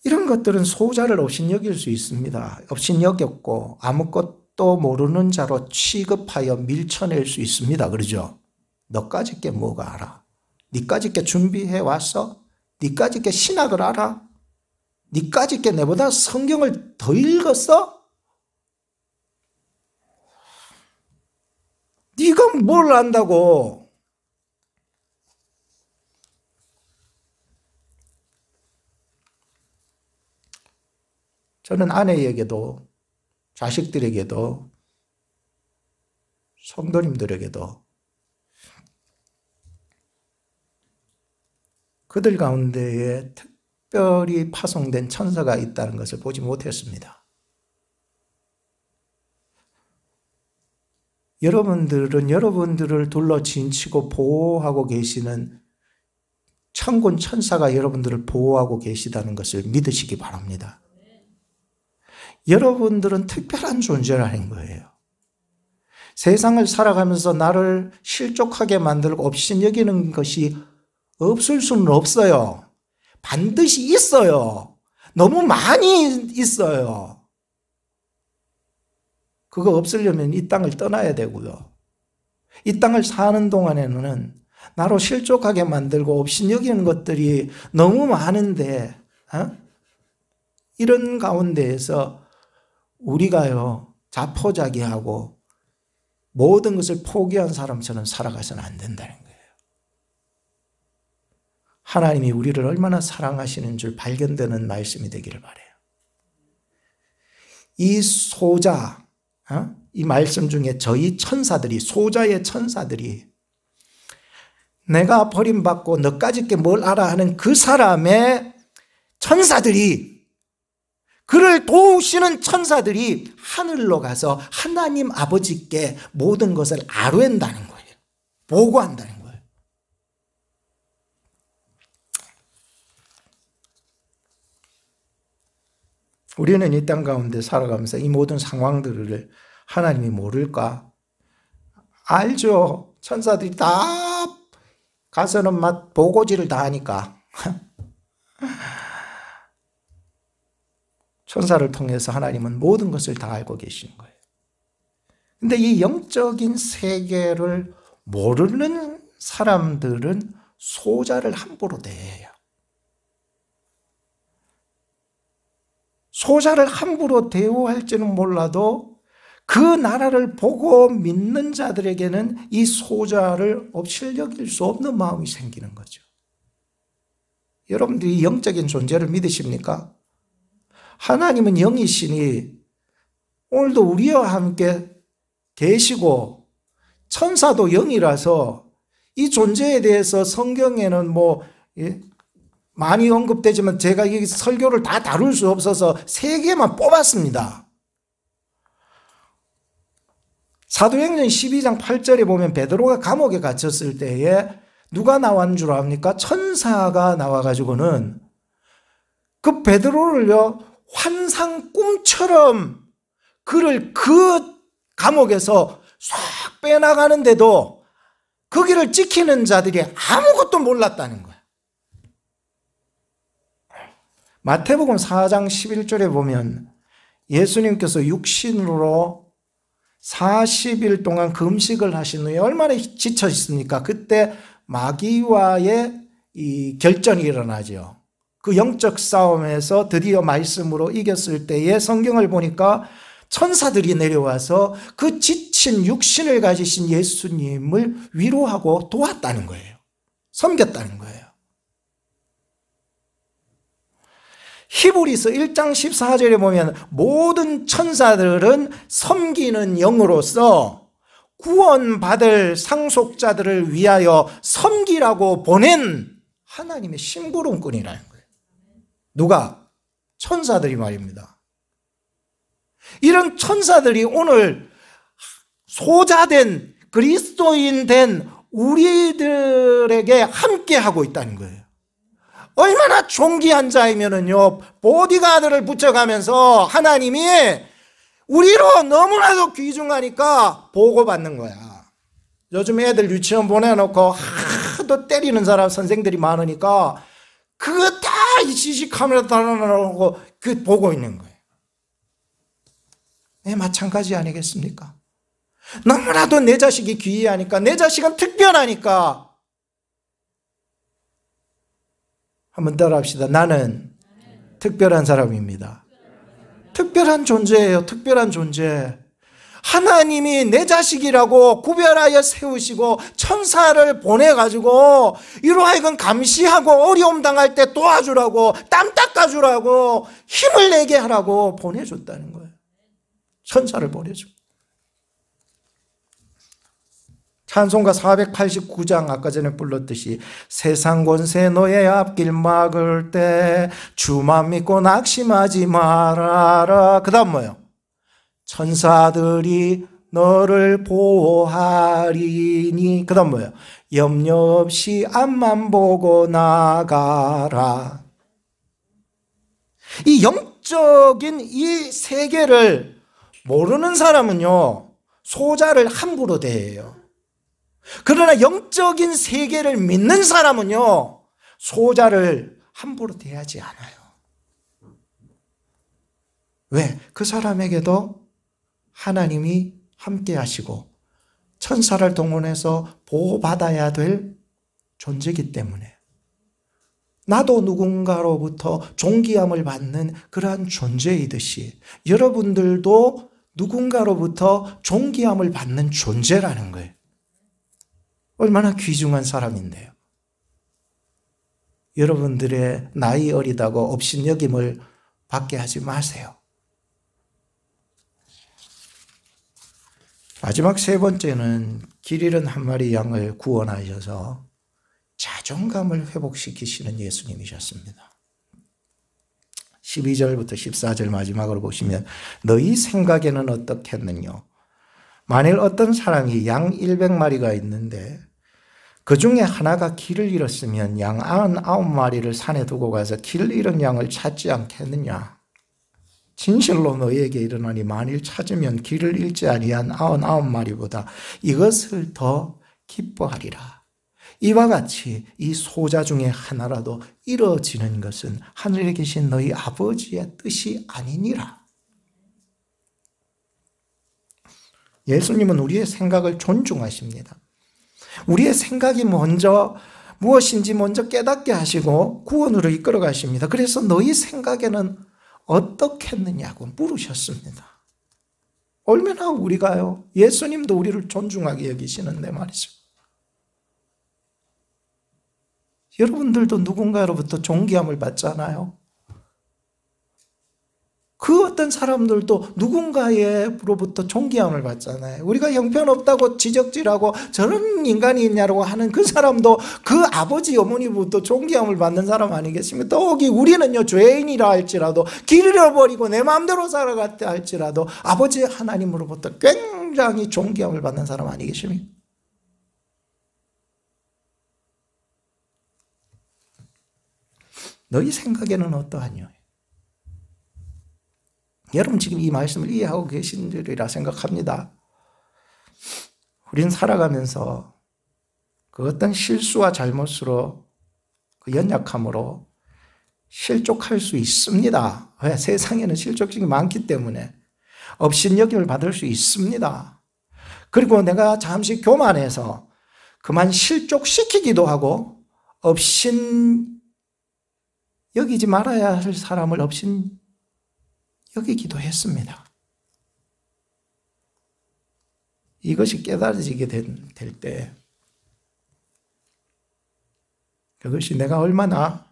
이런 것들은 소자를 업신여길 수 있습니다. 업신여겼고 아무것도 모르는 자로 취급하여 밀쳐낼 수 있습니다. 그러죠? 너까짓 게 뭐가 알아? 니까짓 게 준비해 왔어? 니까짓 게 신학을 알아? 니까짓 게 내보다 성경을 더 읽었어? 네가 뭘 안다고? 저는 아내에게도 자식들에게도 성도님들에게도 그들 가운데에 특별히 파송된 천사가 있다는 것을 보지 못했습니다. 여러분들은 여러분들을 둘러 진치고 보호하고 계시는 천군 천사가 여러분들을 보호하고 계시다는 것을 믿으시기 바랍니다. 여러분들은 특별한 존재라는 거예요. 세상을 살아가면서 나를 실족하게 만들고 업신여기는 것이 없을 수는 없어요. 반드시 있어요. 너무 많이 있어요. 그거 없으려면 이 땅을 떠나야 되고요. 이 땅을 사는 동안에는 나로 실족하게 만들고 업신여기는 것들이 너무 많은데 이런 가운데에서 우리가요 자포자기하고 모든 것을 포기한 사람처럼 살아가서는 안 된다는 거예요. 하나님이 우리를 얼마나 사랑하시는 줄 발견되는 말씀이 되기를 바라요. 이 소자, 이 말씀 중에 저희 천사들이, 소자의 천사들이 내가 버림받고 너까짓 게 뭘 알아 하는 그 사람의 천사들이, 그를 도우시는 천사들이 하늘로 가서 하나님 아버지께 모든 것을 아뢰한다는 거예요. 보고한다는 거예요. 우리는 이 땅 가운데 살아가면서 이 모든 상황들을 하나님이 모를까? 알죠. 천사들이 다 가서는 막 보고지를 다 하니까. 천사를 통해서 하나님은 모든 것을 다 알고 계시는 거예요. 근데 이 영적인 세계를 모르는 사람들은 소자를 함부로 대해요. 소자를 함부로 대우할지는 몰라도 그 나라를 보고 믿는 자들에게는 이 소자를 업신여길 수 없는 마음이 생기는 거죠. 여러분들이 영적인 존재를 믿으십니까? 하나님은 영이시니 오늘도 우리와 함께 계시고 천사도 영이라서 이 존재에 대해서 성경에는 많이 언급되지만 제가 이 설교를 다 다룰 수 없어서 3개만 뽑았습니다. 사도행전 12장 8절에 보면 베드로가 감옥에 갇혔을 때에 누가 나온 줄 압니까? 천사가 나와가지고는 그 베드로를요 환상 꿈처럼 그를 그 감옥에서 싹 빼나가는데도 거기를 지키는 자들이 아무것도 몰랐다는 거예요. 마태복음 4장 11절에 보면 예수님께서 육신으로 40일 동안 금식을 하신 후에 얼마나 지쳐 있습니까? 그때 마귀와의 이 결전이 일어나죠. 그 영적 싸움에서 드디어 말씀으로 이겼을 때에 성경을 보니까 천사들이 내려와서 그 지친 육신을 가지신 예수님을 위로하고 도왔다는 거예요. 섬겼다는 거예요. 히브리서 1장 14절에 보면 모든 천사들은 섬기는 영으로서 구원받을 상속자들을 위하여 섬기라고 보낸 하나님의 심부름꾼이라는 거예요. 누가? 천사들이 말입니다. 이런 천사들이 오늘 소자된 그리스도인 된 우리들에게 함께하고 있다는 거예요. 얼마나 존귀한 자이면은요, 보디가드를 붙여가면서 하나님이 우리로 너무나도 귀중하니까 보고받는 거야. 요즘 애들 유치원 보내놓고 하도 때리는 사람 선생들이 많으니까 그거 다 CC 카메라 달아놓고 그 보고 있는 거예요. 네, 마찬가지 아니겠습니까? 너무나도 내 자식이 귀하니까, 내 자식은 특별하니까. 한번 따라합시다. 나는 특별한 사람입니다. 특별한 존재예요. 특별한 존재. 하나님이 내 자식이라고 구별하여 세우시고 천사를 보내가지고 이로 하여금 감시하고 어려움 당할 때 도와주라고, 땀 닦아주라고, 힘을 내게 하라고 보내줬다는 거예요. 천사를 보내줘. 찬송가 489장 아까 전에 불렀듯이 세상 권세 너의 앞길 막을 때 주만 믿고 낙심하지 말아라. 그 다음 뭐예요? 천사들이 너를 보호하리니. 그 다음 뭐예요? 염려 없이 앞만 보고 나가라. 이 영적인 이 세계를 모르는 사람은요, 소자를 함부로 대해요. 그러나 영적인 세계를 믿는 사람은요, 소자를 함부로 대하지 않아요. 왜? 그 사람에게도 하나님이 함께 하시고 천사를 동원해서 보호받아야 될 존재이기 때문에, 나도 누군가로부터 존귀함을 받는 그러한 존재이듯이 여러분들도 누군가로부터 존귀함을 받는 존재라는 거예요. 얼마나 귀중한 사람인데요. 여러분들의 나이 어리다고 업신여김을 받게 하지 마세요. 마지막 세 번째는 길 잃은 한 마리 양을 구원하셔서 자존감을 회복시키시는 예수님이셨습니다. 12절부터 14절 마지막으로 보시면 너희 생각에는 어떻겠느냐. 만일 어떤 사람이 양 100마리가 있는데 그 중에 하나가 길을 잃었으면 양 99마리를 산에 두고 가서 길 잃은 양을 찾지 않겠느냐. 진실로 너희에게 이르노니 만일 찾으면 길을 잃지 아니한 99마리보다 이것을 더 기뻐하리라. 이와 같이 이 소자 중에 하나라도 잃어지는 것은 하늘에 계신 너희 아버지의 뜻이 아니니라. 예수님은 우리의 생각을 존중하십니다. 우리의 생각이 먼저 무엇인지 먼저 깨닫게 하시고 구원으로 이끌어 가십니다. 그래서 너희 생각에는 어떻겠느냐고 물으셨습니다. 얼마나 우리가요, 예수님도 우리를 존중하게 여기시는데 말이죠. 여러분들도 누군가로부터 존귀함을 받잖아요. 그 어떤 사람들도 누군가로부터 존귀함을 받잖아요. 우리가 형편없다고 지적질하고 저런 인간이 있냐고 하는 그 사람도 그 아버지 어머니부터 존귀함을 받는 사람 아니겠습니까? 더욱이 우리는요, 죄인이라 할지라도 길 잃어버리고 내 마음대로 살아갔다 할지라도 아버지 하나님으로부터 굉장히 존귀함을 받는 사람 아니겠습니까? 너희 생각에는 어떠하냐? 여러분 지금 이 말씀을 이해하고 계신 줄이라 생각합니다. 우린 살아가면서 그 어떤 실수와 잘못으로, 그 연약함으로 실족할 수 있습니다. 왜? 세상에는 실족증이 많기 때문에 업신여김을 받을 수 있습니다. 그리고 내가 잠시 교만해서 그만 실족시키기도 하고 업신 여기지 말아야 할 사람을 업신 여기기도 했습니다. 이것이 깨달아지게 될 때 그것이 내가 얼마나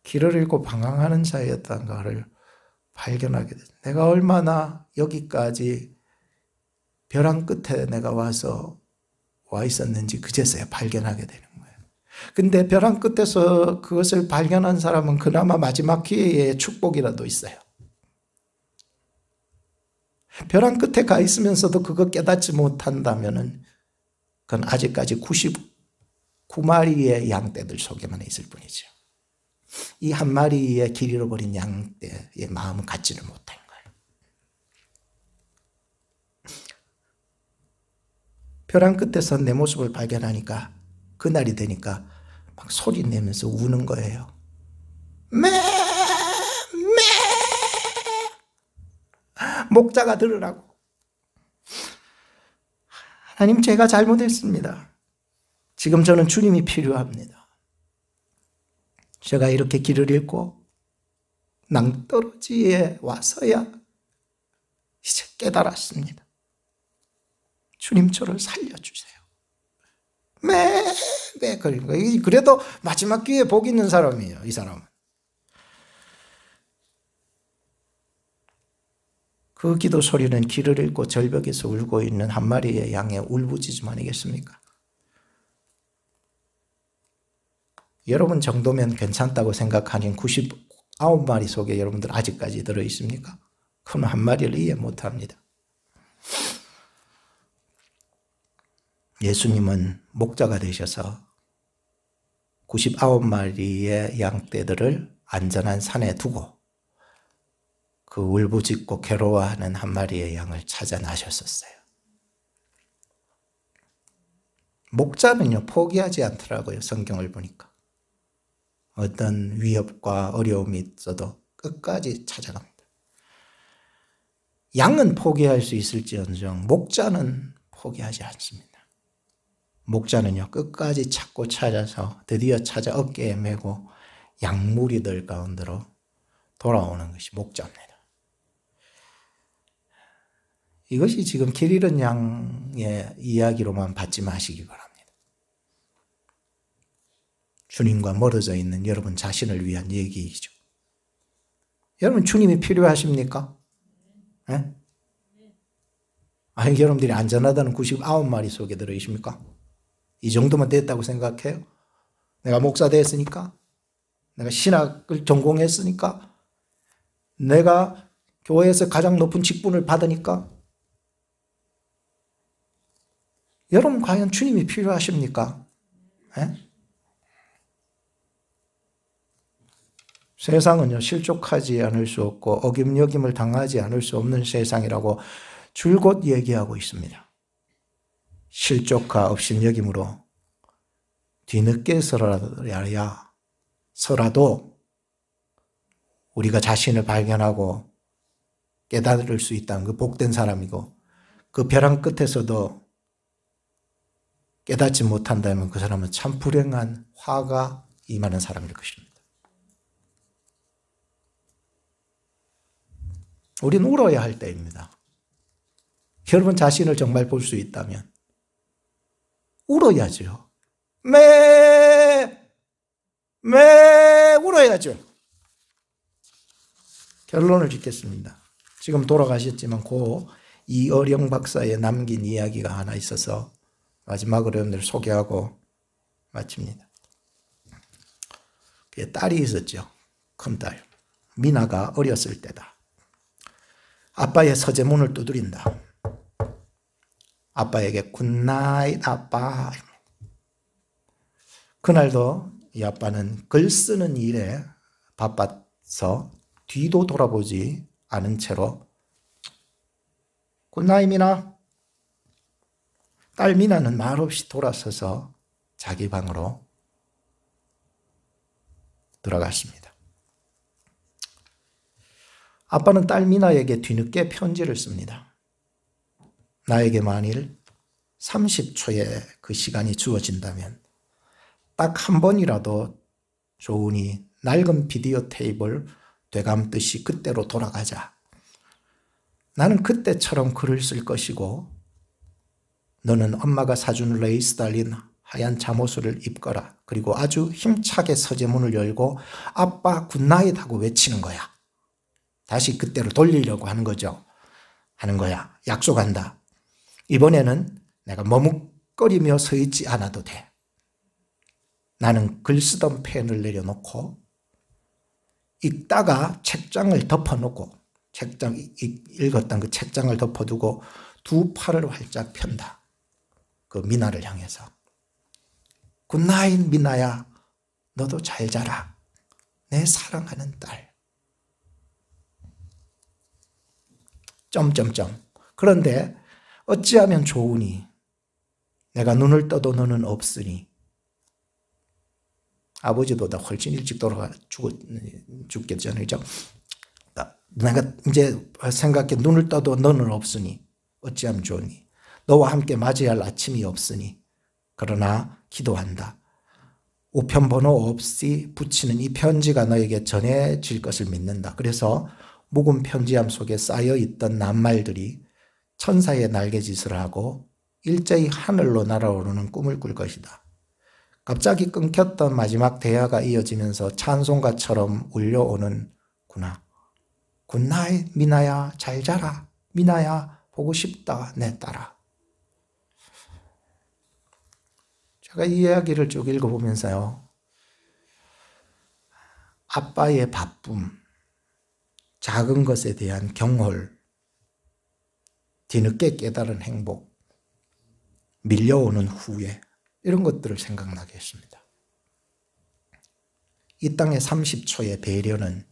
길을 잃고 방황하는 자였던가를 발견하게 됩니다. 내가 얼마나 여기까지 벼랑 끝에 내가 와 있었는지 그제서야 발견하게 되는 거예요. 근데 벼랑 끝에서 그것을 발견한 사람은 그나마 마지막 기회에 축복이라도 있어요. 벼랑 끝에 가 있으면서도 그거 깨닫지 못한다면은 그건 아직까지 9마리의 양떼들 속에만 있을 뿐이죠. 이 한 마리의 길 잃어버린 양떼의 마음은 갖지를 못한 거예요. 벼랑 끝에서 내 모습을 발견하니까 그날이 되니까 막 소리 내면서 우는 거예요. 매! 매! 목자가 들으라고. 하나님, 제가 잘못했습니다. 지금 저는 주님이 필요합니다. 제가 이렇게 길을 잃고 낭떠러지에 와서야 이제 깨달았습니다. 주님, 저를 살려주세요. 매 그런 거예요. 그래도 마지막 기회에 복 있는 사람이에요, 이 사람은. 그 기도 소리는 길을 잃고 절벽에서 울고 있는 한 마리의 양의 울부짖음 아니겠습니까? 여러분 정도면 괜찮다고 생각하는 99마리 속에 여러분들 아직까지 들어있습니까? 그건 한 마리를 이해 못합니다. 예수님은 목자가 되셔서 99마리의 양떼들을 안전한 산에 두고 그 울부짖고 괴로워하는 한 마리의 양을 찾아 나셨었어요. 목자는요, 포기하지 않더라고요. 성경을 보니까. 어떤 위협과 어려움이 있어도 끝까지 찾아갑니다. 양은 포기할 수 있을지언정 목자는 포기하지 않습니다. 목자는요, 끝까지 찾고 찾아서 드디어 찾아 어깨에 메고 양무리들 가운데로 돌아오는 것이 목자입니다. 이것이 지금 길 잃은 양의 이야기로만 받지 마시기 바랍니다. 주님과 멀어져 있는 여러분 자신을 위한 얘기이죠. 여러분 주님이 필요하십니까? 네? 아니, 여러분들이 안전하다는 99마리 속에 들어있습니까? 이 정도면 됐다고 생각해요? 내가 목사 됐으니까? 내가 신학을 전공했으니까? 내가 교회에서 가장 높은 직분을 받으니까? 여러분 과연 주님이 필요하십니까? 네? 세상은요, 실족하지 않을 수 없고 어김여김을 당하지 않을 수 없는 세상이라고 줄곧 얘기하고 있습니다. 실족과 업신여김으로 뒤늦게서라도 우리가 자신을 발견하고 깨달을 수 있다는 그 복된 사람이고, 그 벼랑 끝에서도 깨닫지 못한다면 그 사람은 참 불행한 화가 임하는 사람일 것입니다. 우리는 울어야 할 때입니다. 여러분 자신을 정말 볼 수 있다면 울어야죠. 울어야죠. 결론을 짓겠습니다. 지금 돌아가셨지만 고 이어령 박사의 남긴 이야기가 하나 있어서 마지막으로 여러분들 소개하고 마칩니다. 그의 딸이 있었죠. 큰딸 미나가 어렸을 때다. 아빠의 서재문을 두드린다. 아빠에게 굿나잇 아빠. 그날도 이 아빠는 글 쓰는 일에 바빠서 뒤도 돌아보지 않은 채로 굿나잇 미나. 딸 미나는 말없이 돌아서서 자기 방으로 들어갔습니다. 아빠는 딸 미나에게 뒤늦게 편지를 씁니다. 나에게 만일 30초의 그 시간이 주어진다면 딱 한 번이라도 좋으니 낡은 비디오 테이프를 되감듯이 그때로 돌아가자. 나는 그때처럼 글을 쓸 것이고 너는 엄마가 사준 레이스 달린 하얀 잠옷을 입거라. 그리고 아주 힘차게 서재문을 열고 아빠 굿나잇 하고 외치는 거야. 다시 그때로 돌리려고 하는 거죠. 하는 거야. 약속한다. 이번에는 내가 머뭇거리며 서 있지 않아도 돼. 나는 글 쓰던 펜을 내려놓고 읽다가 책장을 덮어놓고 읽었던 그 책장을 덮어두고 두 팔을 활짝 편다. 그 미나를 향해서 굿나잇 미나야, 너도 잘 자라, 내 사랑하는 딸. 점점점. 그런데 어찌하면 좋으니, 내가 눈을 떠도 너는 없으니. 아버지보다 훨씬 일찍 돌아가 죽겠잖아요. 그죠? 내가 이제 생각해, 눈을 떠도 너는 없으니 어찌하면 좋으니, 너와 함께 맞이할 아침이 없으니, 그러나 기도한다. 우편번호 없이 붙이는 이 편지가 너에게 전해질 것을 믿는다. 그래서 묵은 편지함 속에 쌓여있던 낱말들이 천사의 날개짓을 하고 일제히 하늘로 날아오르는 꿈을 꿀 것이다. 갑자기 끊겼던 마지막 대화가 이어지면서 찬송가처럼 울려오는구나. 굿나잇 미나야, 잘 자라, 미나야, 보고 싶다 내 딸아. 제가 이 이야기를 쭉 읽어보면서요, 아빠의 바쁨, 작은 것에 대한 경홀, 뒤늦게 깨달은 행복, 밀려오는 후회, 이런 것들을 생각나게 했습니다. 이 땅의 30초의 배려는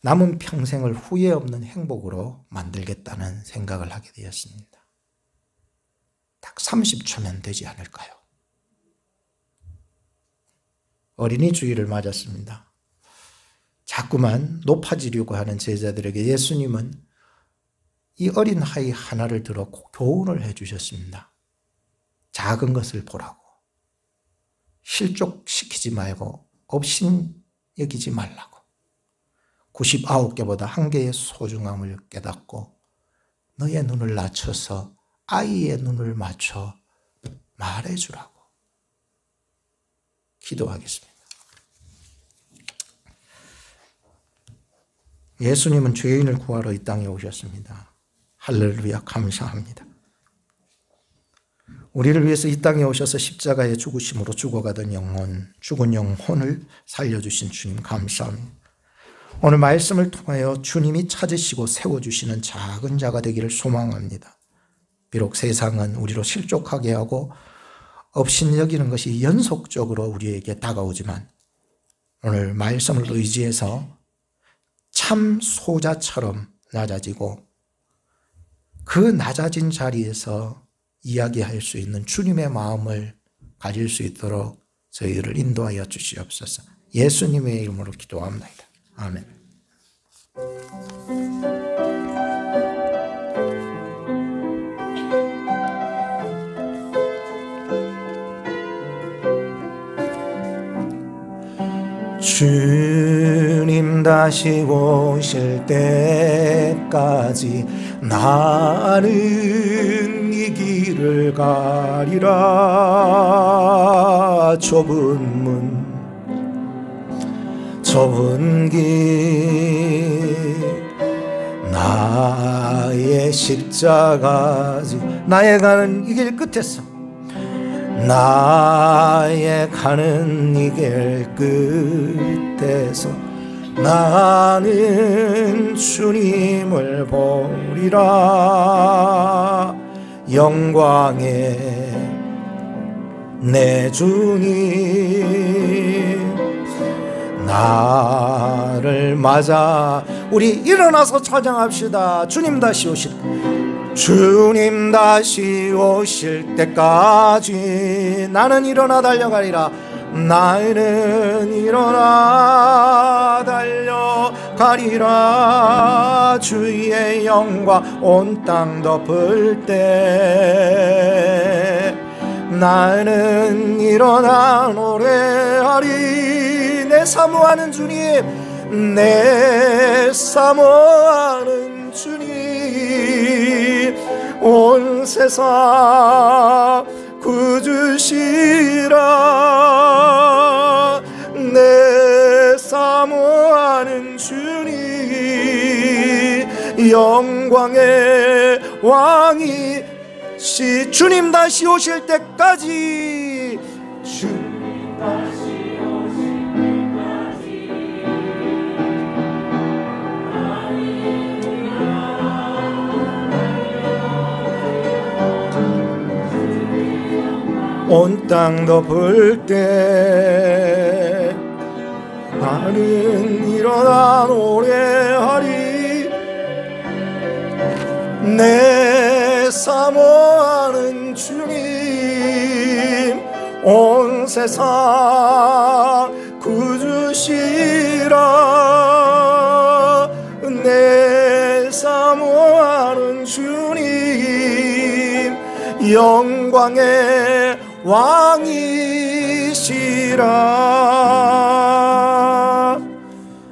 남은 평생을 후회 없는 행복으로 만들겠다는 생각을 하게 되었습니다. 딱 30초면 되지 않을까요? 어린이 주일을 맞았습니다. 자꾸만 높아지려고 하는 제자들에게 예수님은 이 어린 아이 하나를 들어 교훈을 해주셨습니다. 작은 것을 보라고, 실족시키지 말고 업신여기지 말라고, 99개보다 한 개의 소중함을 깨닫고 너의 눈을 낮춰서 아이의 눈을 맞춰 말해주라고. 기도하겠습니다. 예수님은 죄인을 구하러 이 땅에 오셨습니다. 할렐루야, 감사합니다. 우리를 위해서 이 땅에 오셔서 십자가의 죽으심으로 죽어가던 영혼, 죽은 영혼을 살려주신 주님 감사합니다. 오늘 말씀을 통하여 주님이 찾으시고 세워주시는 작은 자가 되기를 소망합니다. 비록 세상은 우리로 실족하게 하고 업신여기는 것이 연속적으로 우리에게 다가오지만, 오늘 말씀을 의지해서 참 소자처럼 낮아지고 그 낮아진 자리에서 이야기할 수 있는 주님의 마음을 가질 수 있도록 저희를 인도하여 주시옵소서. 예수님의 이름으로 기도합니다. 아멘. 주님 다시 오실 때까지 나는 이 길을 가리라. 좁은 길, 나의 십자가지, 나의 가는 이 길 끝에서, 나의 가는 이 길 끝에서 나는 주님을 보리라. 영광의 내 주님 나를 맞아. 우리 일어나서 찬양합시다. 주님 다시 오실 때까지 나는 일어나 달려가리라. 나는 일어나 달려가리라. 주의 영광 온 땅 덮을 때 나는 일어나 노래하리. 내 사모하는 주님, 내 사모하는 주님, 온 세상 구주시라. 내 사모하는 주님, 영광의 왕이시. 주님 다시 오실 때까지, 주님 다시 온 땅 덮을 때 나는 일어나 노래하리. 내 사모하는 주님 온 세상 구주시라. 내 사모하는 주님 영광의 왕이시라.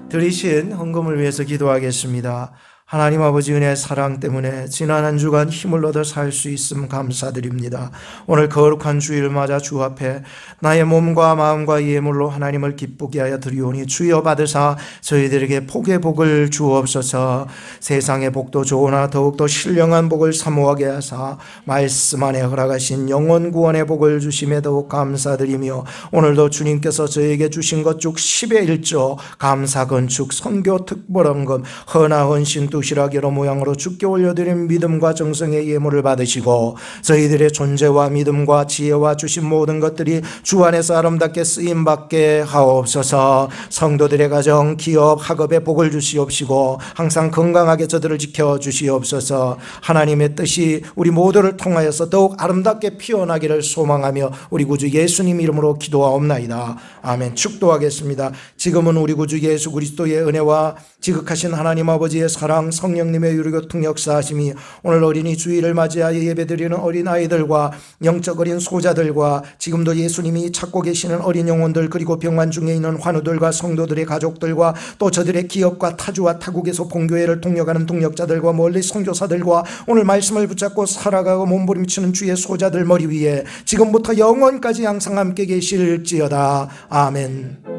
들으신 헌금을 위해서 기도하겠습니다. 하나님 아버지 은혜의 사랑 때문에 지난 한 주간 힘을 얻어 살 수 있음 감사드립니다. 오늘 거룩한 주일을 맞아 주 앞에 나의 몸과 마음과 예물로 하나님을 기쁘게 하여 드리오니 주여 받으사 저희들에게 복의 복을 주옵소서. 세상의 복도 좋으나 더욱더 신령한 복을 사모하게 하사 말씀 안에 허락하신 영원 구원의 복을 주심에 더욱 감사드리며 오늘도 주님께서 저에게 주신 것 중 10의 1조 감사 건축 선교 특별헌금 헌화 헌신 도시락 여러 모양으로 주께 올려드린 믿음과 정성의 예물을 받으시고 저희들의 존재와 믿음과 지혜와 주신 모든 것들이 주 안에서 아름답게 쓰임받게 하옵소서. 성도들의 가정, 기업, 학업에 복을 주시옵시고 항상 건강하게 저들을 지켜주시옵소서. 하나님의 뜻이 우리 모두를 통하여서 더욱 아름답게 피어나기를 소망하며 우리 구주 예수님 이름으로 기도하옵나이다. 아멘. 축도하겠습니다. 지금은 우리 구주 예수 그리스도의 은혜와 지극하신 하나님 아버지의 사랑, 성령님의 유료교통 역사하심이 오늘 어린이 주일을 맞이하여 예배드리는 어린아이들과 영적 어린 소자들과 지금도 예수님이 찾고 계시는 어린 영혼들 그리고 병환 중에 있는 환우들과 성도들의 가족들과 또 저들의 기업과 타주와 타국에서 본교회를 동력하는 동력자들과 멀리 선교사들과 오늘 말씀을 붙잡고 살아가고 몸부림치는 주의 소자들 머리 위에 지금부터 영원까지 항상 함께 계실지어다. 아멘.